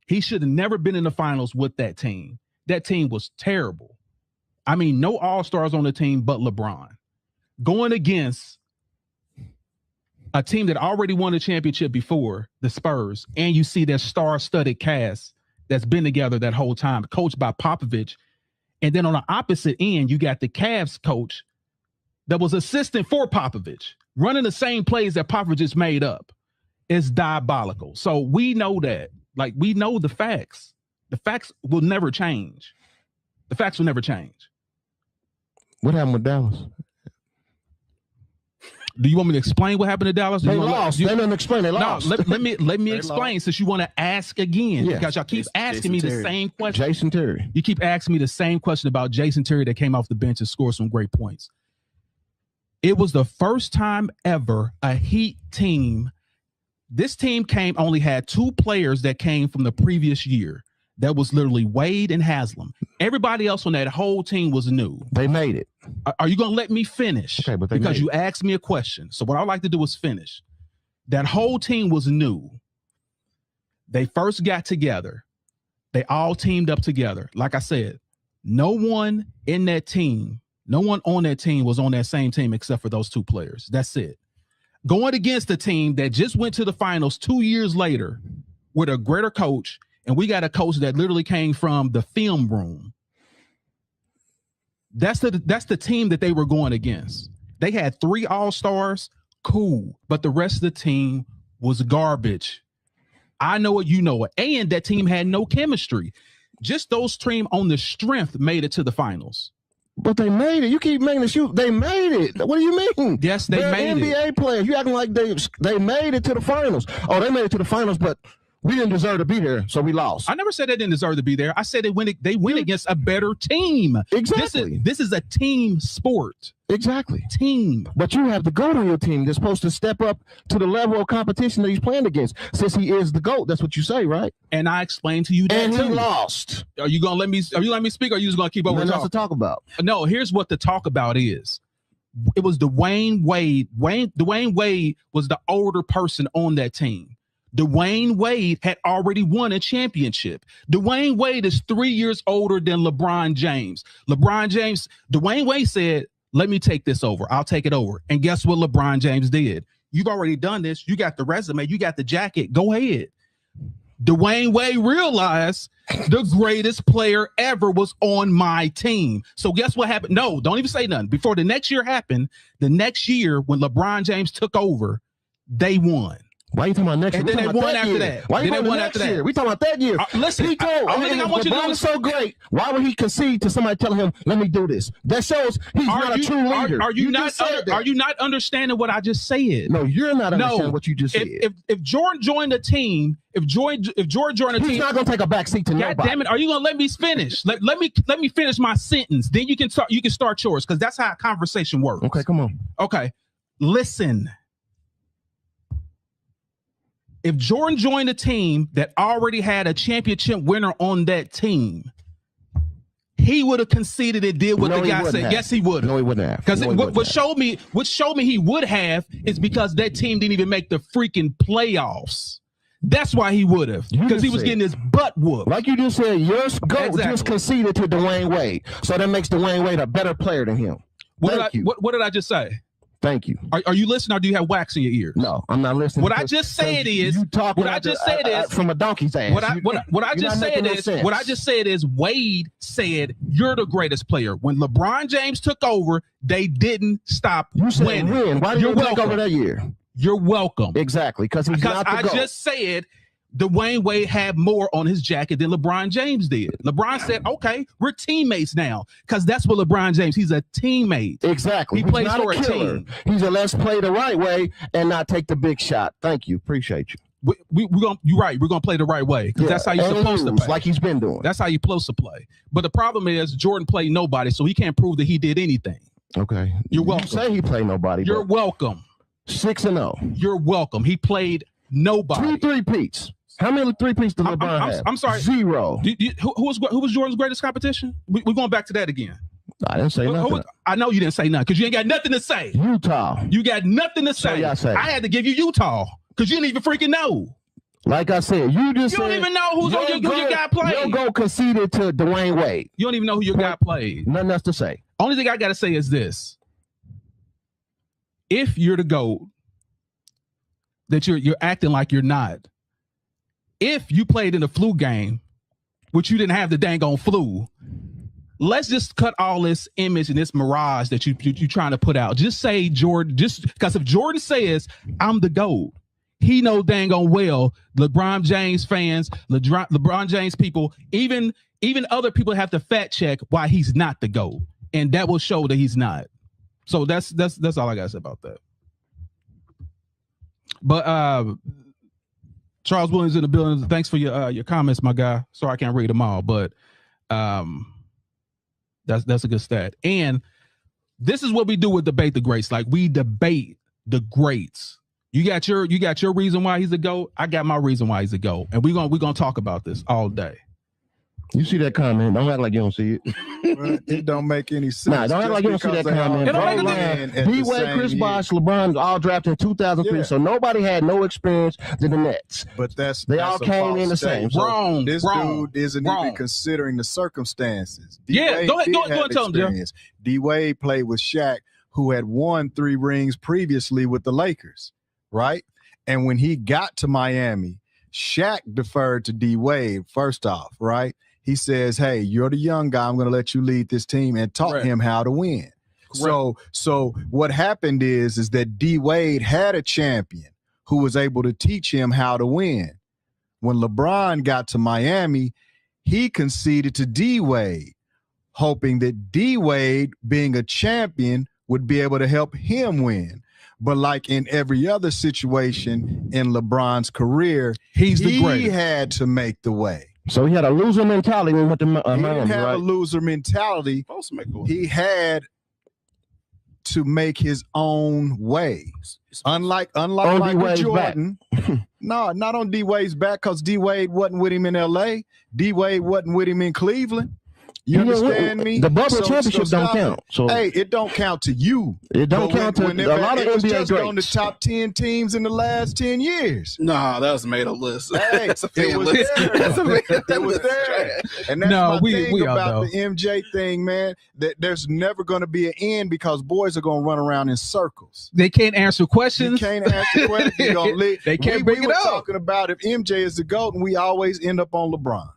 He should have never been in the finals with that team. That team was terrible. I mean, no all-stars on the team but LeBron. Going against a team that already won a championship before, the Spurs, and you see their star-studded cast that's been together that whole time, coached by Popovich. And then on the opposite end, you got the Cavs coach that was assistant for Popovich, running the same plays that Popovich just made up. It's diabolical. So we know that. Like, we know the facts. The facts will never change. The facts will never change. What happened with Dallas? Do you want me to explain what happened to Dallas? They lost. They didn't explain. They lost. No, let me explain since you want to ask again because y'all keep asking me the same question. Jason Terry. You keep asking me the same question about Jason Terry that came off the bench and scored some great points. It was the first time ever a Heat team. This team only had 2 players that came from the previous year. That was literally Wade and Haslam. Everybody else on that whole team was new. They made it. Are you going to let me finish? Okay, but because you asked me a question. So what I like to do is finish. That whole team was new. They first got together. They all teamed up together. Like I said, no one on that team was on that same team except for those 2 players. That's it. Going against a team that just went to the finals 2 years later with a greater coach, and we got a coach that literally came from the film room. That's the team that they were going against. They had 3 all-stars, cool, but the rest of the team was garbage. I know it, you know it. And that team had no chemistry. Just those team on the strength made it to the finals. But they made it. You keep making the shoot. They made it. What do you mean? Yes, they made NBA players. You acting like they made it to the finals. Oh, they made it to the finals, but we didn't deserve to be there, so we lost. I never said they didn't deserve to be there. I said they went against a better team. Exactly. This is a team sport. Exactly. Team. But you have the GOAT on your team that's supposed to step up to the level of competition that he's playing against. Since he is the GOAT, that's what you say, right? And I explained to you that and he too. Are you gonna let me speak, or are you just gonna keep over talking? To talk about? No, here's what the talk about is. It was Dwayne Wade. Dwayne Wade was the older person on that team. Dwayne Wade had already won a championship. Dwayne Wade is 3 years older than LeBron James. Dwayne Wade said, let me take this over. I'll take it over. And guess what LeBron James did? You've already done this. You got the resume. You got the jacket. Go ahead. Dwayne Wade realized the greatest player ever was on my team. So guess what happened? No, don't even say nothing. Before the next year happened, the next year when LeBron James took over, they won. Why are you talking about next year? And then they won after that. Why are you talking about next year? We talking about that year. Listen, he told, I want you to LeBron is so great. Why would he concede to somebody telling him, "Let me do this"? That shows he's not a true leader. Are you not understanding what I just said? No, you're not understanding what you just said. If Jordan joined the team, if Jordan joined the team, he's not gonna take a back seat to nobody. God damn it! Are you gonna let me finish? let me finish my sentence. Then you can start yours because that's how a conversation works. Okay, come on. Okay, listen. If Jordan joined a team that already had a championship winner on that team, he would have conceded and did what the guy said. Yes, he would have. No, he wouldn't have. Because what showed me he would have is because that team didn't even make the freaking playoffs. That's why he would have. Because he was getting his butt whooped. Like you just said, your GOAT just conceded to Dwayne Wade. So that makes Dwayne Wade a better player than him. What did I just say? Thank you. Are you listening or do you have wax in your ears? No, I'm not listening. What I just said is from a donkey's ass. What I just said is Wade said you're the greatest player. When LeBron James took over, they didn't stop winning. Win. Why did you take over that year? You're welcome. Exactly, because I just said Dwayne Wade had more on his jacket than LeBron James did. LeBron said, okay, we're teammates now. Because that's what LeBron James, he's a teammate. Exactly. He plays for a team. He's a let's play the right way and not take the big shot. Thank you. Appreciate you. we're gonna. You're right. We're gonna play the right way because that's how you're supposed to play. Like he's been doing. That's how you're supposed to play. But the problem is Jordan played nobody, so he can't prove that he did anything. Okay, You're welcome. You say he played nobody. You're welcome. 6-0. You're welcome. He played nobody. 2 3-peats. How many 3-peats did LeBron have? I'm sorry. 0. Who was Jordan's greatest competition? We're going back to that again. I didn't say nothing. I know you didn't say nothing because you ain't got nothing to say. Utah. You got nothing to say. I had to give you Utah because you didn't even freaking know. Like I said, you don't even know who your guy played. Your go conceded to Dwayne Wade. You don't even know who your guy played. Nothing else to say. Only thing I got to say is this. If you're the GOAT, that you're acting like you're not. If you played in the flu game, which you didn't have the dang on flu, let's just cut all this image and this mirage that you trying to put out. Just say Jordan, just because if Jordan says I'm the GOAT, he knows dang on well LeBron James fans, LeBron James people, even other people have to fact check why he's not the GOAT, and that will show that he's not. So that's all I gotta say about that. But Charles Williams in the building. Thanks for your comments, my guy. Sorry I can't read them all, but that's a good stat. And this is what we do with Debate the Greats. Like we debate the greats. You got your reason why he's a GOAT. I got my reason why he's a GOAT, and we're gonna talk about this all day. You see that comment? Don't act like you don't see it. Well, it don't make any sense. Nah, don't act like you don't see that comment. D-Wade, Chris Bosh, LeBron, all drafted in 2003, so nobody had no experience to the Nets. But they all came in the same. So this dude isn't even considering the circumstances. Go ahead, tell him, D-Wade played with Shaq, who had won 3 rings previously with the Lakers, right? And when he got to Miami, Shaq deferred to D-Wade first off, right? He says, hey, you're the young guy. I'm going to let you lead this team and taught him how to win. So what happened is that D-Wade had a champion who was able to teach him how to win. When LeBron got to Miami, he conceded to D-Wade, hoping that D-Wade, being a champion, would be able to help him win. But like in every other situation in LeBron's career, he had to make the way. So he had a loser mentality when he went to Miami, he didn't have a loser mentality. He had to make his own way. Unlike Michael Jordan. No, not on D-Wade's back, because D-Wade wasn't with him in LA. D-Wade wasn't with him in Cleveland. You understand me? The bubble championship don't count. So hey, it don't count to you. It don't count to a lot of NBA just greats. On the top 10 teams in the last 10 years. Nah, that was made a list. Hey, it was there. It was there. And that's my thing about the MJ thing, man. That there's never going to be an end because boys are going to run around in circles. They can't answer questions. You can't answer questions. They can't bring it up. We were talking about if MJ is the GOAT, and we always end up on LeBron.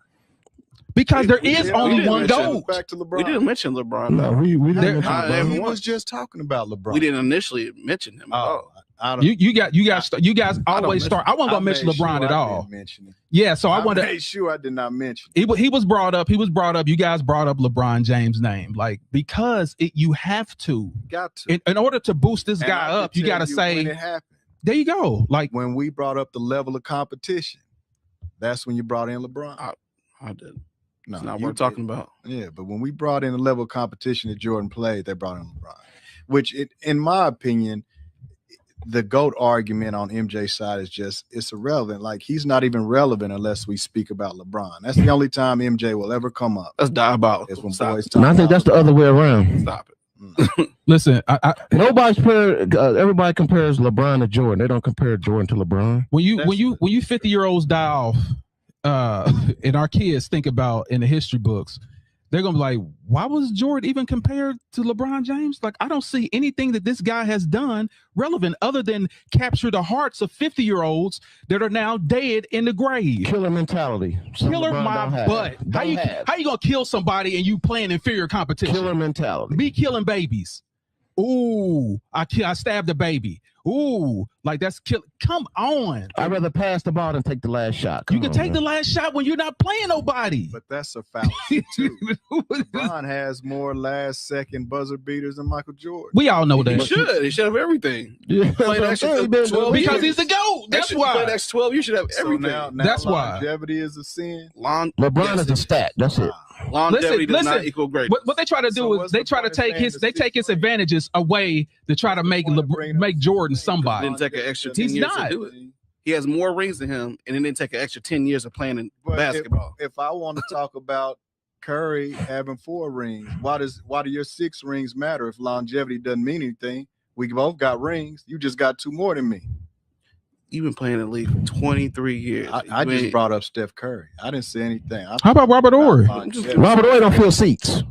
Because there is only one GOAT. Back to LeBron. We didn't mention LeBron. No, we didn't. He was just talking about LeBron. We didn't initially mention him. You guys always start. I wasn't gonna mention LeBron at all. Yeah, so I wanted to make sure I did not mention. He was brought up. You guys brought up LeBron James' name, like because you have to. Got to. In order to boost this guy up, you got to say. When it happened. There you go. Like when we brought up the level of competition, that's when you brought in LeBron. I did. No, it's not what we're talking about. Yeah, but when we brought in the level of competition that Jordan played, they brought in LeBron, which, in my opinion, the GOAT argument on MJ's side is it's irrelevant. Like, he's not even relevant unless we speak about LeBron. That's the only time MJ will ever come up. That's diabolical. It's when boys talk. And I think that's the other way around. Stop it. Listen, everybody compares LeBron to Jordan. They don't compare Jordan to LeBron. When you 50-year-olds die off, and our kids think about in the history books, they're gonna be like, why was Jordan even compared to LeBron James? Like, I don't see anything that this guy has done relevant other than capture the hearts of 50-year-olds that are now dead in the grave. Killer mentality. Killer my butt. How you gonna kill somebody and you playing inferior competition? Killer mentality. Be killing babies. Ooh, I stabbed the baby. Ooh, like that's kill. Come on. I'd rather pass the ball than take the last shot. You can take the last shot when you're not playing nobody. But that's a fallacy too. LeBron has more last second buzzer beaters than Michael Jordan. We all know He that. should. He should have everything. Yeah, Played extra 12 Because years. he's the GOAT. That's Extra- played why. extra 12. You should have So everything. now That's why. longevity is a sin. LeBron is a stat. That's it. Longevity does Listen, not equal greatness. What they try to do So is what's they the try to point of take saying his the they take his 6 advantages away to try to make make Jordan somebody. Didn't take an extra 10 He's years not. to do it. He has more rings than him, and it didn't take an extra 10 years of playing in But basketball. If I want to talk about Curry having 4 rings, why do your 6 rings matter if longevity doesn't mean anything? We both got rings. You just got 2 more than me. You've been playing in the league for 23 years. I just brought up Steph Curry. I didn't say anything. How about Robert Horry? Robert Ory don't fill seats.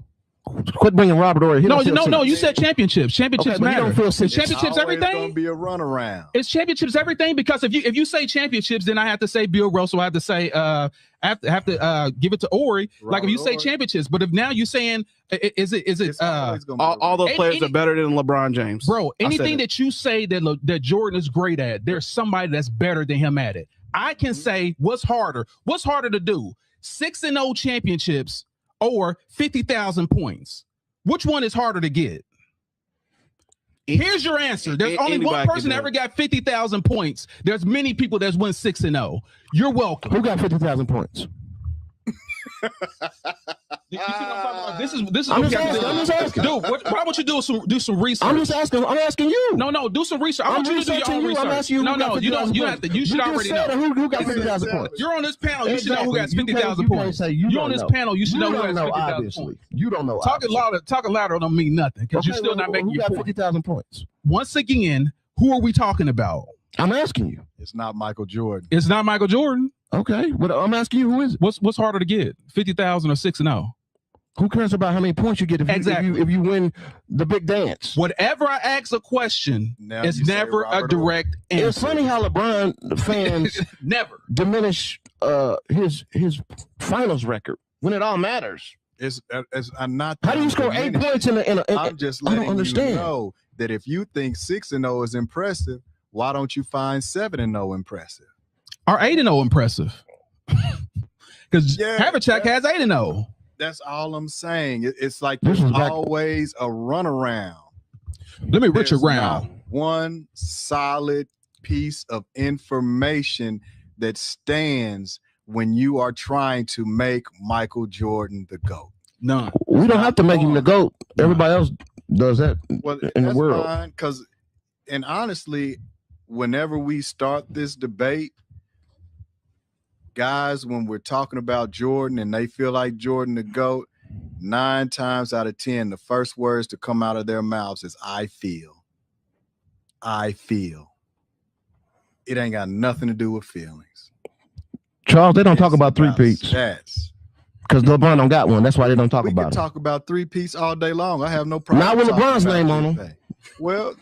Quit bringing Robert Ory. No. You said championships. Championships Okay, but he matter. don't feel Is six. championships It's always gonna everything? be a runaround. It's championships everything because if you say championships, then I have to say Bill Russell. I have to say I have to give it to Ori. Like if you say Robert Horry. championships, but if now you're saying is it It's always gonna be all those Any- players are better than LeBron James. bro? I said Anything it. that you say that Jordan is great at, there's somebody that's better than him at it. I can say what's harder. What's harder to do? 6-0 championships or 50,000 points. Which one is harder to get? Here's your answer. There's only one Anybody can person do that ever it. got 50,000 points. There's many people that's won 6-0. You're welcome. Who got 50,000 points? You see what I'm talking about? This is I'm what just we gotta asking, do. I'm just asking. Dude, why don't you do some research? I'm just asking. I'm asking you. No, do some research. I I'm want you to do your researching own you. research. I'm asking you. No, who got you don't. 50,000 You have to. You points. should just already said know. Who got 50,000 points? You're on this panel. You should know who got Exactly. 50,000 You can't points. say you You're don't on this know. panel. You should know who don't has know, 50,000 obviously. points. You don't know. Talking louder don't mean nothing because you're still not making Who your got point. 50,000 points? Once again, who are we talking about? I'm asking you. It's not Michael Jordan. It's not Michael Jordan. Okay, but I'm asking you who is it? What's harder to get? 50,000 or 6-0? Who cares about how many points you get if you win the big dance? Whatever I ask a question, Now it's you say never a Robert direct answer. It's funny how LeBron fans Never. diminish his finals record when it all matters. I'm not. How do you score 8 points in a I'm just I don't letting understand. you know that if you think 6-0 is impressive, why don't you find 7-0 impressive? Or 8-0 impressive. Because Yeah, Havlicek has 8-0. That's all I'm saying. It's like This there's is back- always a runaround. Let me reach There's around. not one solid piece of information that stands when you are trying to make Michael Jordan the GOAT. None. We don't have to make him the GOAT. Everybody else does that Well, in the that's world. fine, and honestly, whenever we start this debate, guys, when we're talking about Jordan and they feel like Jordan the GOAT, 9 times out of 10, the first words to come out of their mouths is "I feel." I feel. It ain't got nothing to do with feelings. Charles, they don't talk It's about three-peats stats. because LeBron don't got one. That's why they don't talk We about can it. talk about 3-peats all day long. I have no problem. Not with talking LeBron's about name on 'em. anything. Well,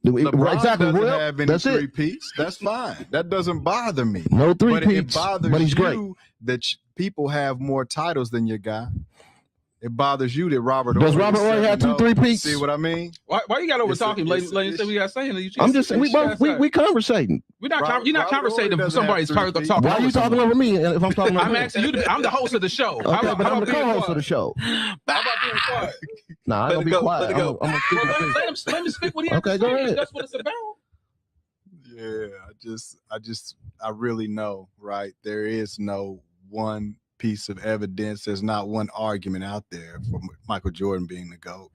Right, LeBron exactly. doesn't Well, have any that's it. 3-peats. That's fine. That doesn't bother me. No But it three-peats, bothers but he's you great. that people have more titles than your guy. It bothers you that Robert. Does Ory Robert is Ory have 7-0. 2 3-peats? See what I mean? Why you got over It's a- talking? it's a- Ladies, we got saying. I'm just saying we You're conversating. not. Robert- You're not Robert conversating Ory for doesn't somebody's have talking. 3 talking Why are you over talking someone. over me if I'm talking over I'm him? asking you. I'm the host of the show. Okay, How but about I'm the being co-host quiet? of the show. How about being quiet? Nah, I Let don't it be go, quiet. let it go. I'm gonna speak Well, my piece. let him speak what he has Okay, to go say. ahead. That's what it's about. Yeah, I really know, right? There is no one piece of evidence. There's not one argument out there for Michael Jordan being the GOAT.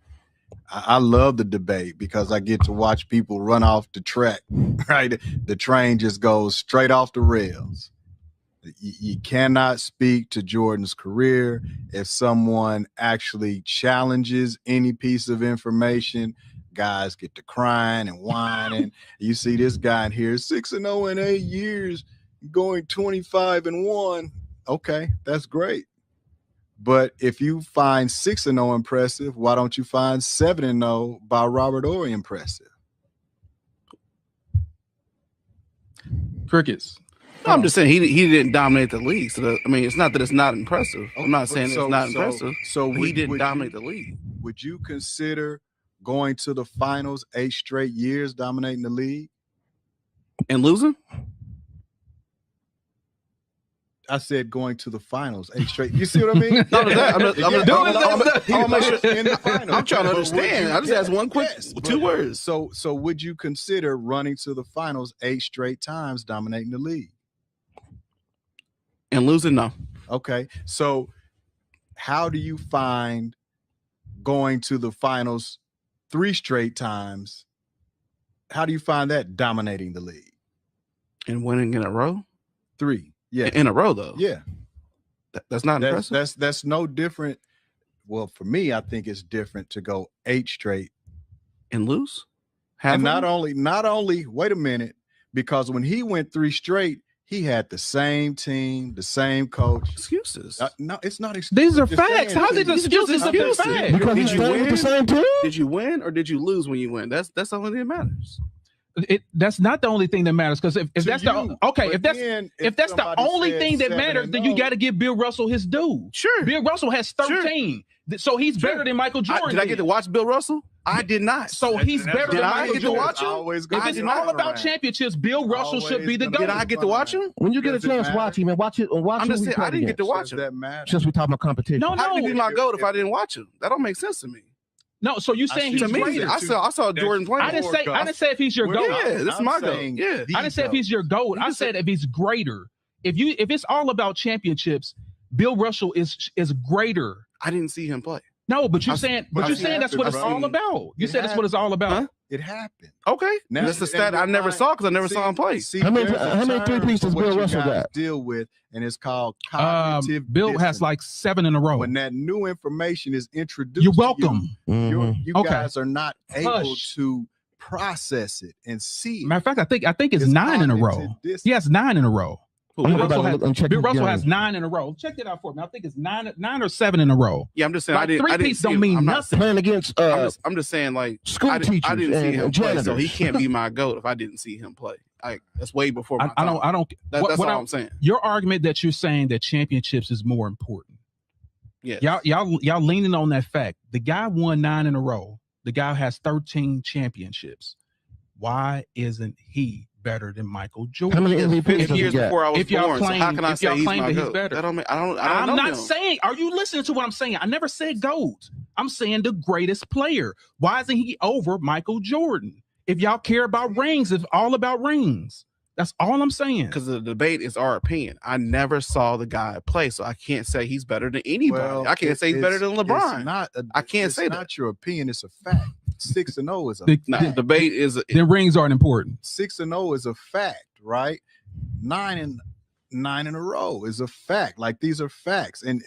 I love the debate because I get to watch people run off the track, right? The train just goes straight off the rails. You cannot speak to Jordan's career if someone actually challenges any piece of information. Guys get to crying and whining. You see this guy in here, 6-0 in 8 years, going 25-1. Okay, that's great. But if you find 6-0 impressive, why don't you find 7-0 by Robert Ory impressive? Crickets. No, I'm just saying he didn't dominate the league. So it's not that it's not impressive. I'm not saying So- it's not so- impressive. So But he would- didn't would dominate you- the league. Would you consider going to the finals 8 straight years, dominating the league? And losing? I said going to the finals 8 straight. You see what I mean? No, I'm gonna make sure in the finals. I'm trying to But would understand. you- I just asked one quick, yes, 2 but- words. So would you consider running to the finals 8 straight times, dominating the league? And losing, no. Okay. So how do you find going to the finals 3 straight times? How do you find that dominating the league? And winning in a row? 3. Yeah. In a row, though. Yeah. That's not impressive. That's no different. Well, for me, I think it's different to go 8 straight. And lose? And not only, wait a minute, because when he went 3 straight, he had the same team, the same coach. Excuses. No, it's not excuses. These are Just facts. saying, How's it These are just excuses if it's excuses. facts? Because Did he's you staying with the win? same team. Did you win or did you lose when you win? That's the only thing that matters. That's not the only thing that matters, because if To that's you, the okay, but if that's then if that's the somebody only said thing that 7 matters, and then you 0, got to give Bill Russell his due. Sure. Bill Russell has 13, so he's better than Michael Jordan. Did I get to watch Bill Russell? I did not. So he's better Did than I Michael get to Jordan. watch him? Always If gonna it's be all around. about championships, Bill Russell should be the Always GOAT. Did I get to watch him? When you get a Does it chance, matter? watch him and watch it. Watch I'm who just we saying, I played didn't get to against. watch Does him. that matter? Since we talking about competition. No, How did he be my If- GOAT if I didn't watch him? That don't make sense to me. No, so you saying see he's To me, greater? I saw Jordan playing. I didn't say if he's your We're GOAT. not- Yeah, this is I'm my GOAT. saying Yeah. the I didn't say if he's your GOAT. You I just said if he's greater. If it's all about championships, Bill Russell is greater. I didn't see him play. No, but you're I- saying but you're it saying that's what it's happened, all bro. about. You It said that's what it's all about. Huh? It happened. Okay. Now- That's the and stat I you're never fine. saw because I never See- saw him play. See, How many there's a three term peats does for what Bill you Russell guys got? deal with, and it's called cognitive Bill has dissonance. like 7 in a row. When that new information is introduced, You're to welcome. Mhm. you Okay. guys are not able Hush. to process it and see it. Matter of fact, I think it's 9 in a row. cognitive dissonance. He has 9 in a row. I'm gonna go Russell back has- and look and check Bill his Russell game. has 9 in a row. Check it out for me. I think it's 9 or 7 in a row. Yeah, I'm just saying Like, I didn't. three I didn't piece see don't him. mean I'm not nothing. Playing against I'm just saying, like, school I didn't teachers see and him play, so he janitors. can't be my GOAT if I didn't see him play. That's way before my I time. don't. That's what all I'm- I'm saying. Your argument that you're saying that championships is more important. Yeah. Y'all leaning on that fact. The guy won 9 in a row. The guy has 13 championships. Why isn't he better than Michael Jordan? How many MVPs 50 does he years got? before I was If y'all born. So how claim- can I if say y'all he's claim my that he's GOAT? better. That don't make, I don't I'm know not him. saying. Are you listening to what I'm saying? I never said GOAT. I'm saying the greatest player. Why isn't he over Michael Jordan? If y'all care about rings, it's all about rings. That's all I'm saying. Because the debate is our opinion. I never saw the guy play, so I can't say he's better than anybody. Well, I can't say he's better than it's LeBron. not I can't it's say not that. your opinion. It's a fact. 6-0 is a The- Nah, the debate is Then rings aren't important. 6-0 is a fact, right? 9 in a row is a fact. Like, these are facts, and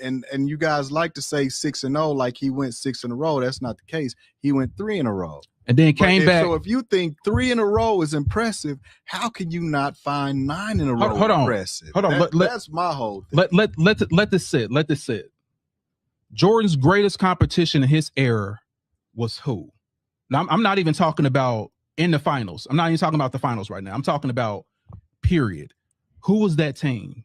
you guys like to say 6-0 like he went 6 in a row. That's not the case. He went 3 in a row. And then But came back. So if you think 3 in a row is impressive, how can you not find 9 in a row Hold on. impressive? Hold on. That's my whole thing. Let this sit. Let this sit. Jordan's greatest competition in his era was who? Now, I'm not even talking about in the finals. I'm not even talking about the finals right now. I'm talking about period. Who was that team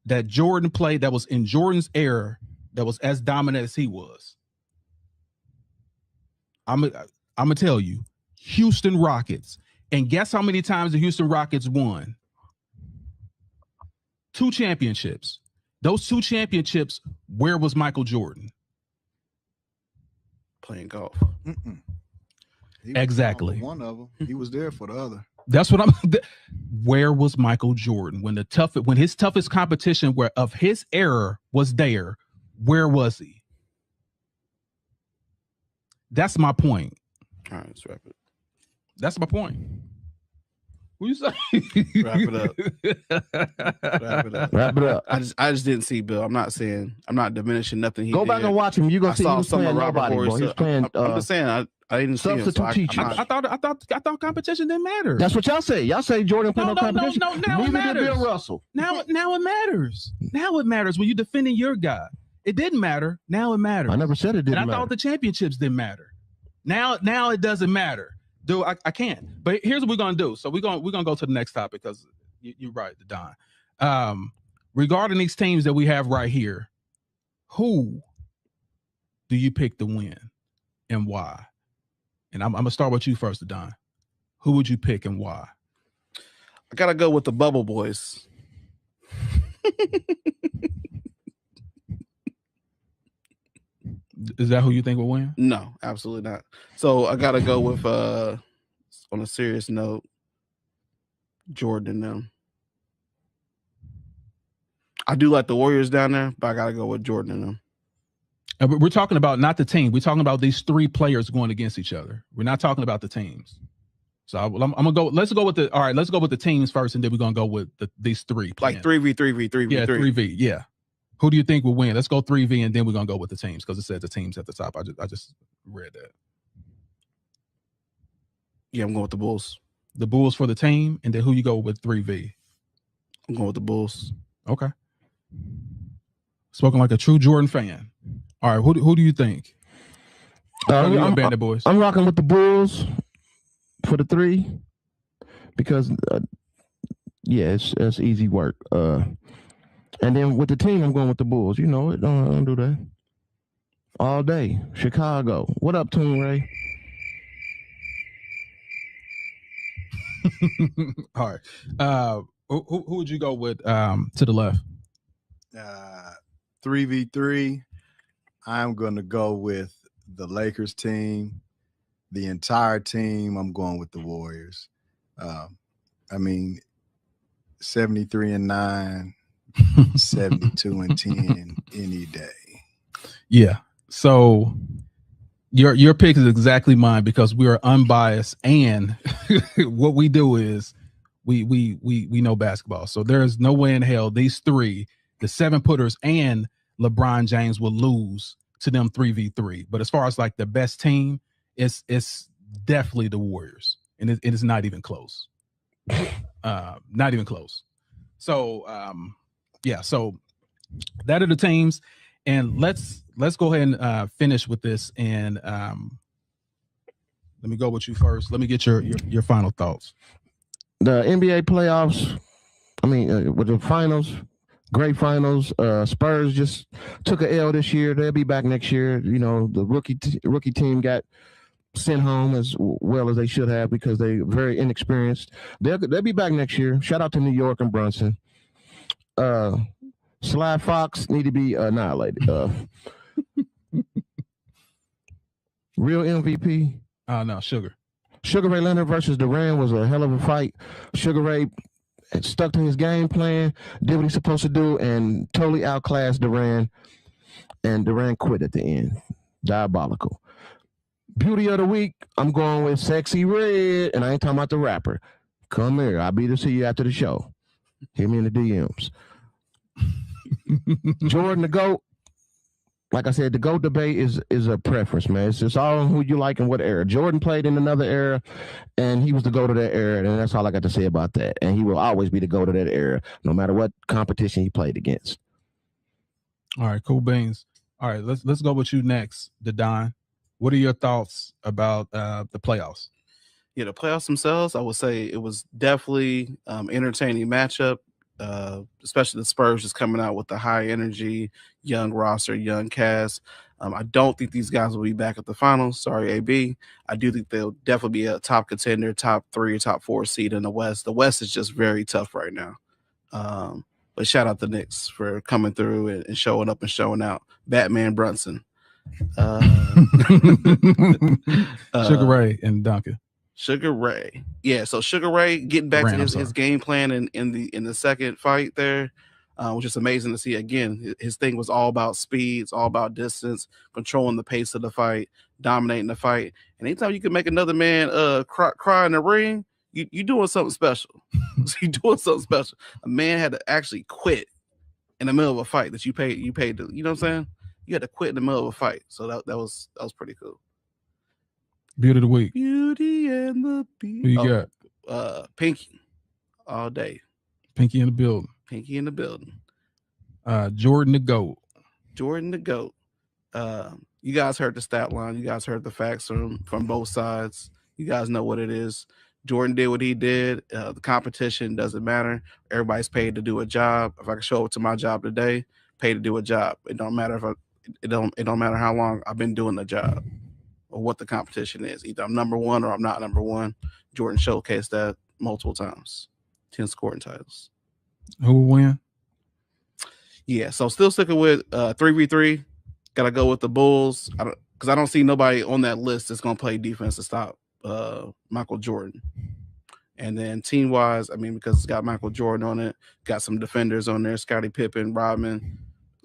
that Jordan played that was in Jordan's era that was as dominant as he was? I'm gonna tell you, Houston Rockets. And guess how many times the Houston Rockets won? 2 championships. Those 2 championships, where was Michael Jordan? playing golf. Mm-mm. He was Exactly. on one of them. He was there for the other. That's what I'm. Where was Michael Jordan when his toughest competition of his era was there? Where was he? That's my point. All right, let's wrap it. That's my point. What you say? Wrap it up. Wrap it up. Wrap it up. I just didn't see Bill. I'm not diminishing nothing. He Go back did. and watch him. You're I gonna see he saw was some playing of Robert nobody, Horry boy. He was stuff. playing I'm just saying I didn't see him. So substitute teaching. I thought competition didn't matter. That's what y'all say. Y'all say Jordan played No, no, no, no, competition. no, now it Neither did Bill matters. Russell. Now it matters. Now it matters when you're defending your guy. It didn't matter. Now it matters. I never said it And didn't I matter. thought the championships didn't matter. Now it doesn't matter. Dude, I can't. But here's what we're gonna do. So we're gonna go to the next topic because you're right, Don. Regarding these teams that we have right here, who do you pick to win? and why? And I'm gonna start with you first, Don. Who would you pick and why? I gotta go with the Bubble Boys. Is that who you think will win? No, absolutely not. So I gotta go with on a serious note, Jordan and them. I do like the Warriors down there, but I gotta go with Jordan and them. But we're talking about not the team. We're talking about these three players going against each other. We're not talking about the teams. So I'm gonna go. Let's go with the. All right, let's go with the teams first, and then we're gonna go with these three. Like 3v3v3v3. Yeah, 3v. Yeah. Who do you think will win? Let's go 3v, and then we're gonna go with the teams because it said the teams at the top. I just read that. Yeah, I'm going with the Bulls. The Bulls for the team, and then who you go with 3v? I'm going with the Bulls. Okay. Spoken like a true Jordan fan. All right, who do you think? I'm Bandit Boys. I'm rocking with the Bulls for the 3 because it's easy work. And then with the team, I'm going with the Bulls. You know it. Don't do that all day. Chicago. What up, Toon Ray? All right. Who would you go with to the left? 3v3. I'm going to go with the Lakers team. The entire team, I'm going with the Warriors. 73-9, 72-10 any day. Yeah. So your pick is exactly mine because we are unbiased, and what we do is we know basketball. So there's no way in hell these three, the 7-footers and LeBron James, will lose to them 3v3. But as far as like the best team, it's definitely the Warriors, and it is not even close. Not even close. So yeah, so that are the teams, and let's go ahead and finish with this. And let me go with you first. Let me get your final thoughts. The NBA playoffs. With the finals, great finals. Spurs just took a L this year. They'll be back next year. You know, the rookie team got sent home as well as they should have because they're very inexperienced. They'll be back next year. Shout out to New York and Brunson. Sly Fox need to be annihilated. Real MVP. No, Sugar Ray Leonard versus Durant was a hell of a fight. Sugar Ray stuck to his game plan, did what he's supposed to do, and totally outclassed Durant. And Durant quit at the end. Diabolical. Beauty of the week, I'm going with Sexy Red, and I ain't talking about the rapper. Come here, I'll be to see you after the show. Hit me in the DMs. Jordan the GOAT. Like I said, the GOAT debate is a preference, man. It's just all on who you like and what era. Jordan played in another era, and he was the GOAT of that era, and that's all I got to say about that. And he will always be the GOAT of that era, no matter what competition he played against. All right, cool beans. All right, let's go with you next, Don. What are your thoughts about the playoffs? Yeah, the playoffs themselves, I would say it was definitely entertaining matchup. Especially the Spurs just coming out with the high energy, young roster, young cast. I don't think these guys will be back at the finals. Sorry, AB. I do think they'll definitely be a top contender, top 3, top 4 seed in the West. The West is just very tough right now. But shout out the Knicks for coming through and showing up and showing out. Batman Brunson. Sugar Ray and Duncan. Sugar Ray. Yeah, so Sugar Ray getting back to his game plan in the second fight there, which is amazing to see. Again, his thing was all about speed, it's all about distance, controlling the pace of the fight, dominating the fight. And anytime you can make another man cry in the ring, you doing something special. You doing something special. A man had to actually quit in the middle of a fight that you paid to, you know what I'm saying? You had to quit in the middle of a fight. So that was pretty cool. Beauty of the week. Beauty and the Beast. Who you got? Pinky. All day. Pinky in the building. Pinky in the building. Jordan the GOAT. Jordan the GOAT. You guys heard the stat line. You guys heard the facts from both sides. You guys know what it is. Jordan did what he did. The competition doesn't matter. Everybody's paid to do a job. If I can show up to my job today, paid to do a job. It don't matter it don't matter how long I've been doing the job. or what the competition is. Either I'm number one or I'm not number one. Jordan showcased that multiple times. 10 scoring titles. Who will win? Yeah, so still sticking with 3v3. Gotta go with the Bulls. Because I don't see nobody on that list that's gonna play defense to stop Michael Jordan. And then team wise, I mean, because it's got Michael Jordan on it, got some defenders on there, Scottie Pippen, Rodman.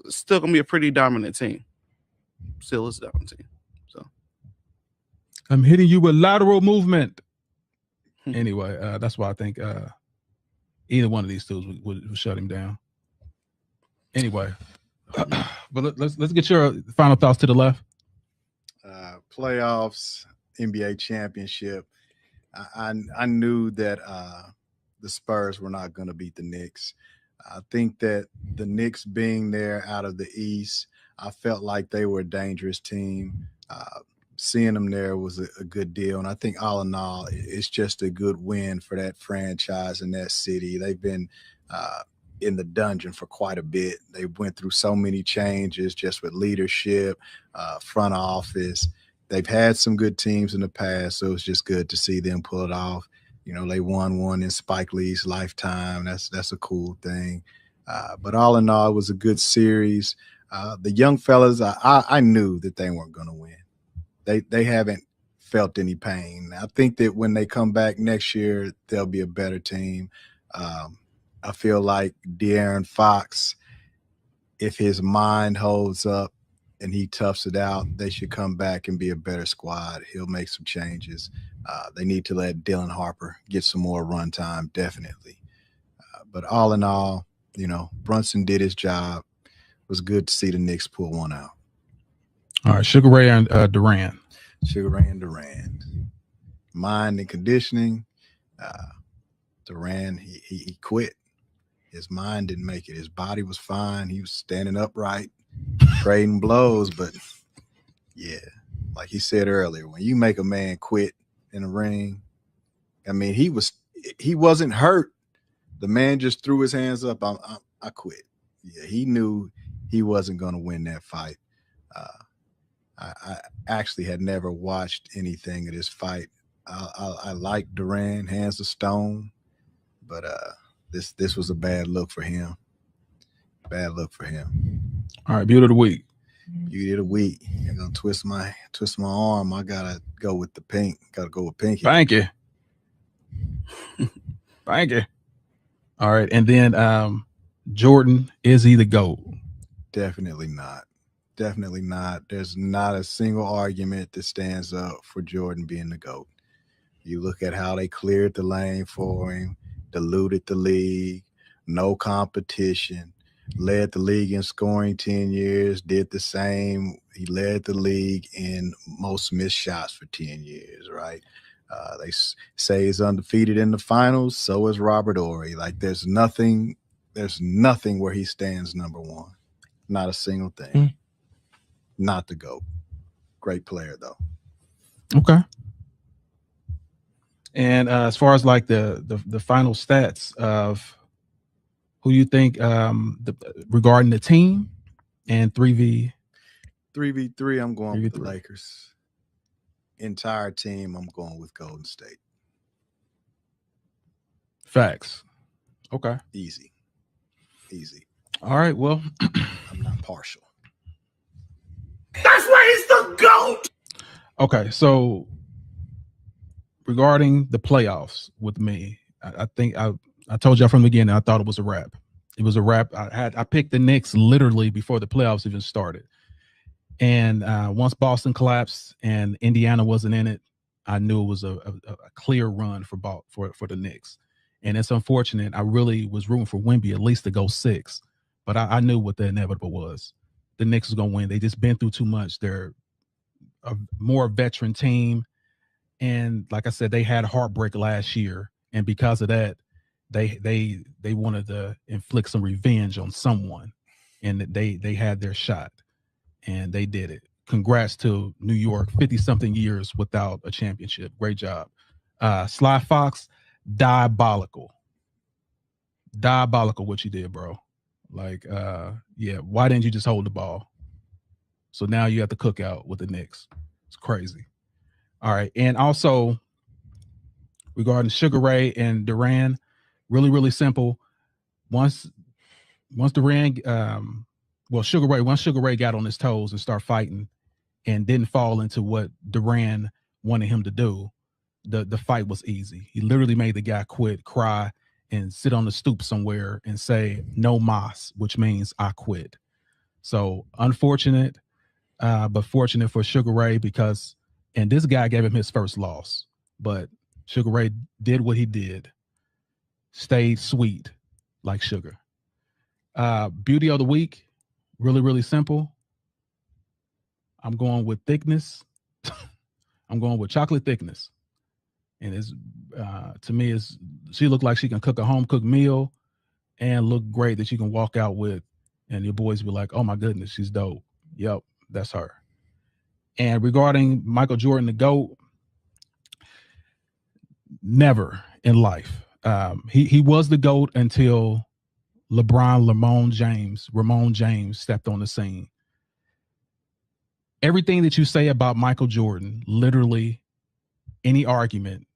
It's still gonna be a pretty dominant team. Still is a dominant team. So I'm hitting you with lateral movement. Anyway, that's why I think either one of these two would shut him down. Anyway, but let's get your final thoughts to the left. Playoffs, NBA championship. I knew that the Spurs were not going to beat the Knicks. I think that the Knicks being there out of the East, I felt like they were a dangerous team. Seeing them there was a good deal. And I think all in all, it's just a good win for that franchise and that city. They've been in the dungeon for quite a bit. They went through so many changes just with leadership, front office. They've had some good teams in the past, so it's just good to see them pull it off. You know, they won one in Spike Lee's lifetime. That's a cool thing. But all in all, it was a good series. The young fellas, I knew that they weren't going to win. They haven't felt any pain. I think that when they come back next year, they'll be a better team. I feel like De'Aaron Fox, if his mind holds up and he toughs it out, they should come back and be a better squad. He'll make some changes. They need to let Dylan Harper get some more run time, definitely. But all in all, you know, Brunson did his job. It was good to see the Knicks pull one out. All right, Sugar Ray and Durant. Sugar Ray and Durant. Mind and conditioning. Durant, he quit. His mind didn't make it. His body was fine. He was standing upright, trading blows. But, yeah, like he said earlier, when you make a man quit in a ring, I mean, he wasn't hurt. The man just threw his hands up. I quit. Yeah, he knew he wasn't going to win that fight. I actually had never watched anything of this fight. I like Durant, hands of stone, but this was a bad look for him. Bad look for him. All right, beauty of the week. Beauty of the week. You're gonna twist my arm. I gotta go with the pink. Gotta go with pinky. Thank you. Thank you. All right, and then Jordan, is he the GOAT? Definitely not. Definitely not. There's not a single argument that stands up for Jordan being the GOAT. You look at how they cleared the lane for him, diluted the league, no competition, led the league in scoring 10 years, did the same. He led the league in most missed shots for 10 years, right? They say he's undefeated in the finals. So is Robert Horry. Like there's nothing where he stands number one. Not a single thing. Not the GOAT. Great player though. Okay. And as far as like the final stats of who you think regarding the team and 3v3, I'm going with the 3v3. Lakers. Entire team, I'm going with Golden State. Facts. Okay. Easy. All right. Well, I'm not partial. That's why he's the GOAT. okay. So regarding the playoffs with me, I think I told y'all from the beginning, I thought it was a wrap. It was a wrap. I picked the Knicks literally before the playoffs even started. And once Boston collapsed and Indiana wasn't in it, I knew it was a clear run for the Knicks. And it's unfortunate. I really was rooting for Wemby at least to go 6, but I knew what the inevitable was. The Knicks was going to win. They just been through too much. They're a more veteran team. And like I said, they had heartbreak last year. And because of that, they wanted to inflict some revenge on someone. And they had their shot. And they did it. Congrats to New York, 50-something years without a championship. Great job. Sly Fox, diabolical what you did, bro. Like, yeah, why didn't you just hold the ball? So now you have to cook out with the Knicks. It's crazy. All right. And also regarding Sugar Ray and Duran, really, really simple. Once Duran, once Sugar Ray got on his toes and started fighting and didn't fall into what Duran wanted him to do, the fight was easy. He literally made the guy quit, cry, and sit on the stoop somewhere and say, no mas, which means I quit. So unfortunate, but fortunate for Sugar Ray because, and this guy gave him his first loss, but Sugar Ray did what he did, stayed sweet like sugar. Beauty of the week, really, really simple. I'm going with thickness. I'm going with chocolate thickness. And it's to me, is she looked like she can cook a home cooked meal and look great that you can walk out with, and your boys be like, "Oh my goodness, she's dope." Yep, that's her. And regarding Michael Jordan, the GOAT, never in life. He was the GOAT until Ramon James stepped on the scene. Everything that you say about Michael Jordan, literally any argument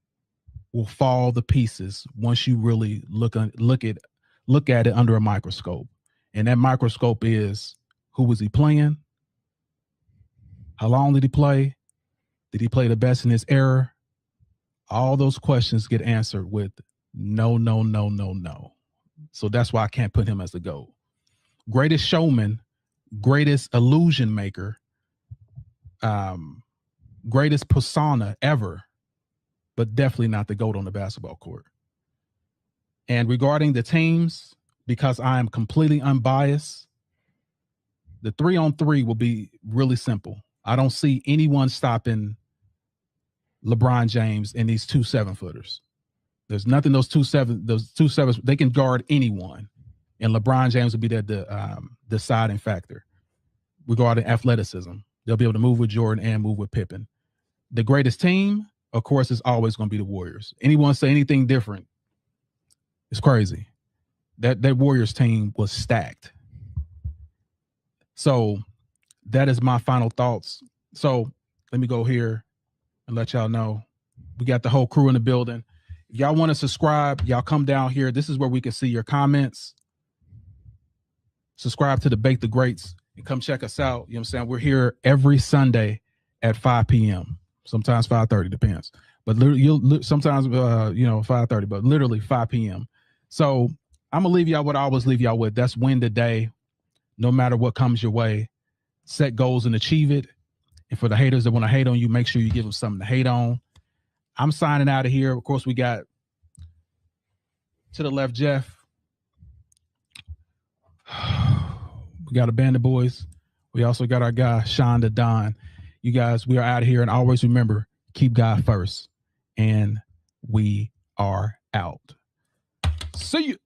will fall to pieces once you really look at it under a microscope. And that microscope is, who was he playing? How long did he play? Did he play the best in his era? All those questions get answered with no, no, no, no, no. So that's why I can't put him as the GOAT. Greatest showman, greatest illusion maker, greatest persona ever, but definitely not the GOAT on the basketball court. And regarding the teams, because I am completely unbiased, the 3-on-3 will be really simple. I don't see anyone stopping LeBron James and these 2 7-footers. There's nothing those 2 7s, they can guard anyone. And LeBron James will be the deciding factor regarding athleticism. They'll be able to move with Jordan and move with Pippen. The greatest team, of course, is always going to be the Warriors. Anyone say anything different, it's crazy. That Warriors team was stacked. So that is my final thoughts. So let me go here and let y'all know we got the whole crew in the building. If y'all want to subscribe, y'all come down here. This is where we can see your comments. Subscribe to the Bake the Greats and come check us out. You know what I'm saying? We're here every Sunday at 5 p.m. Sometimes 5:30, depends. But you'll sometimes 5:30, but literally 5 p.m. So I'm gonna leave y'all what I always leave y'all with. That's win the day, no matter what comes your way. Set goals and achieve it. And for the haters that want to hate on you, make sure you give them something to hate on. I'm signing out of here. Of course, we got to the left, Jeff. We got a band of boys. We also got our guy, Sean the Don. You guys, we are out of here. And always remember, keep God first. And we are out. See you.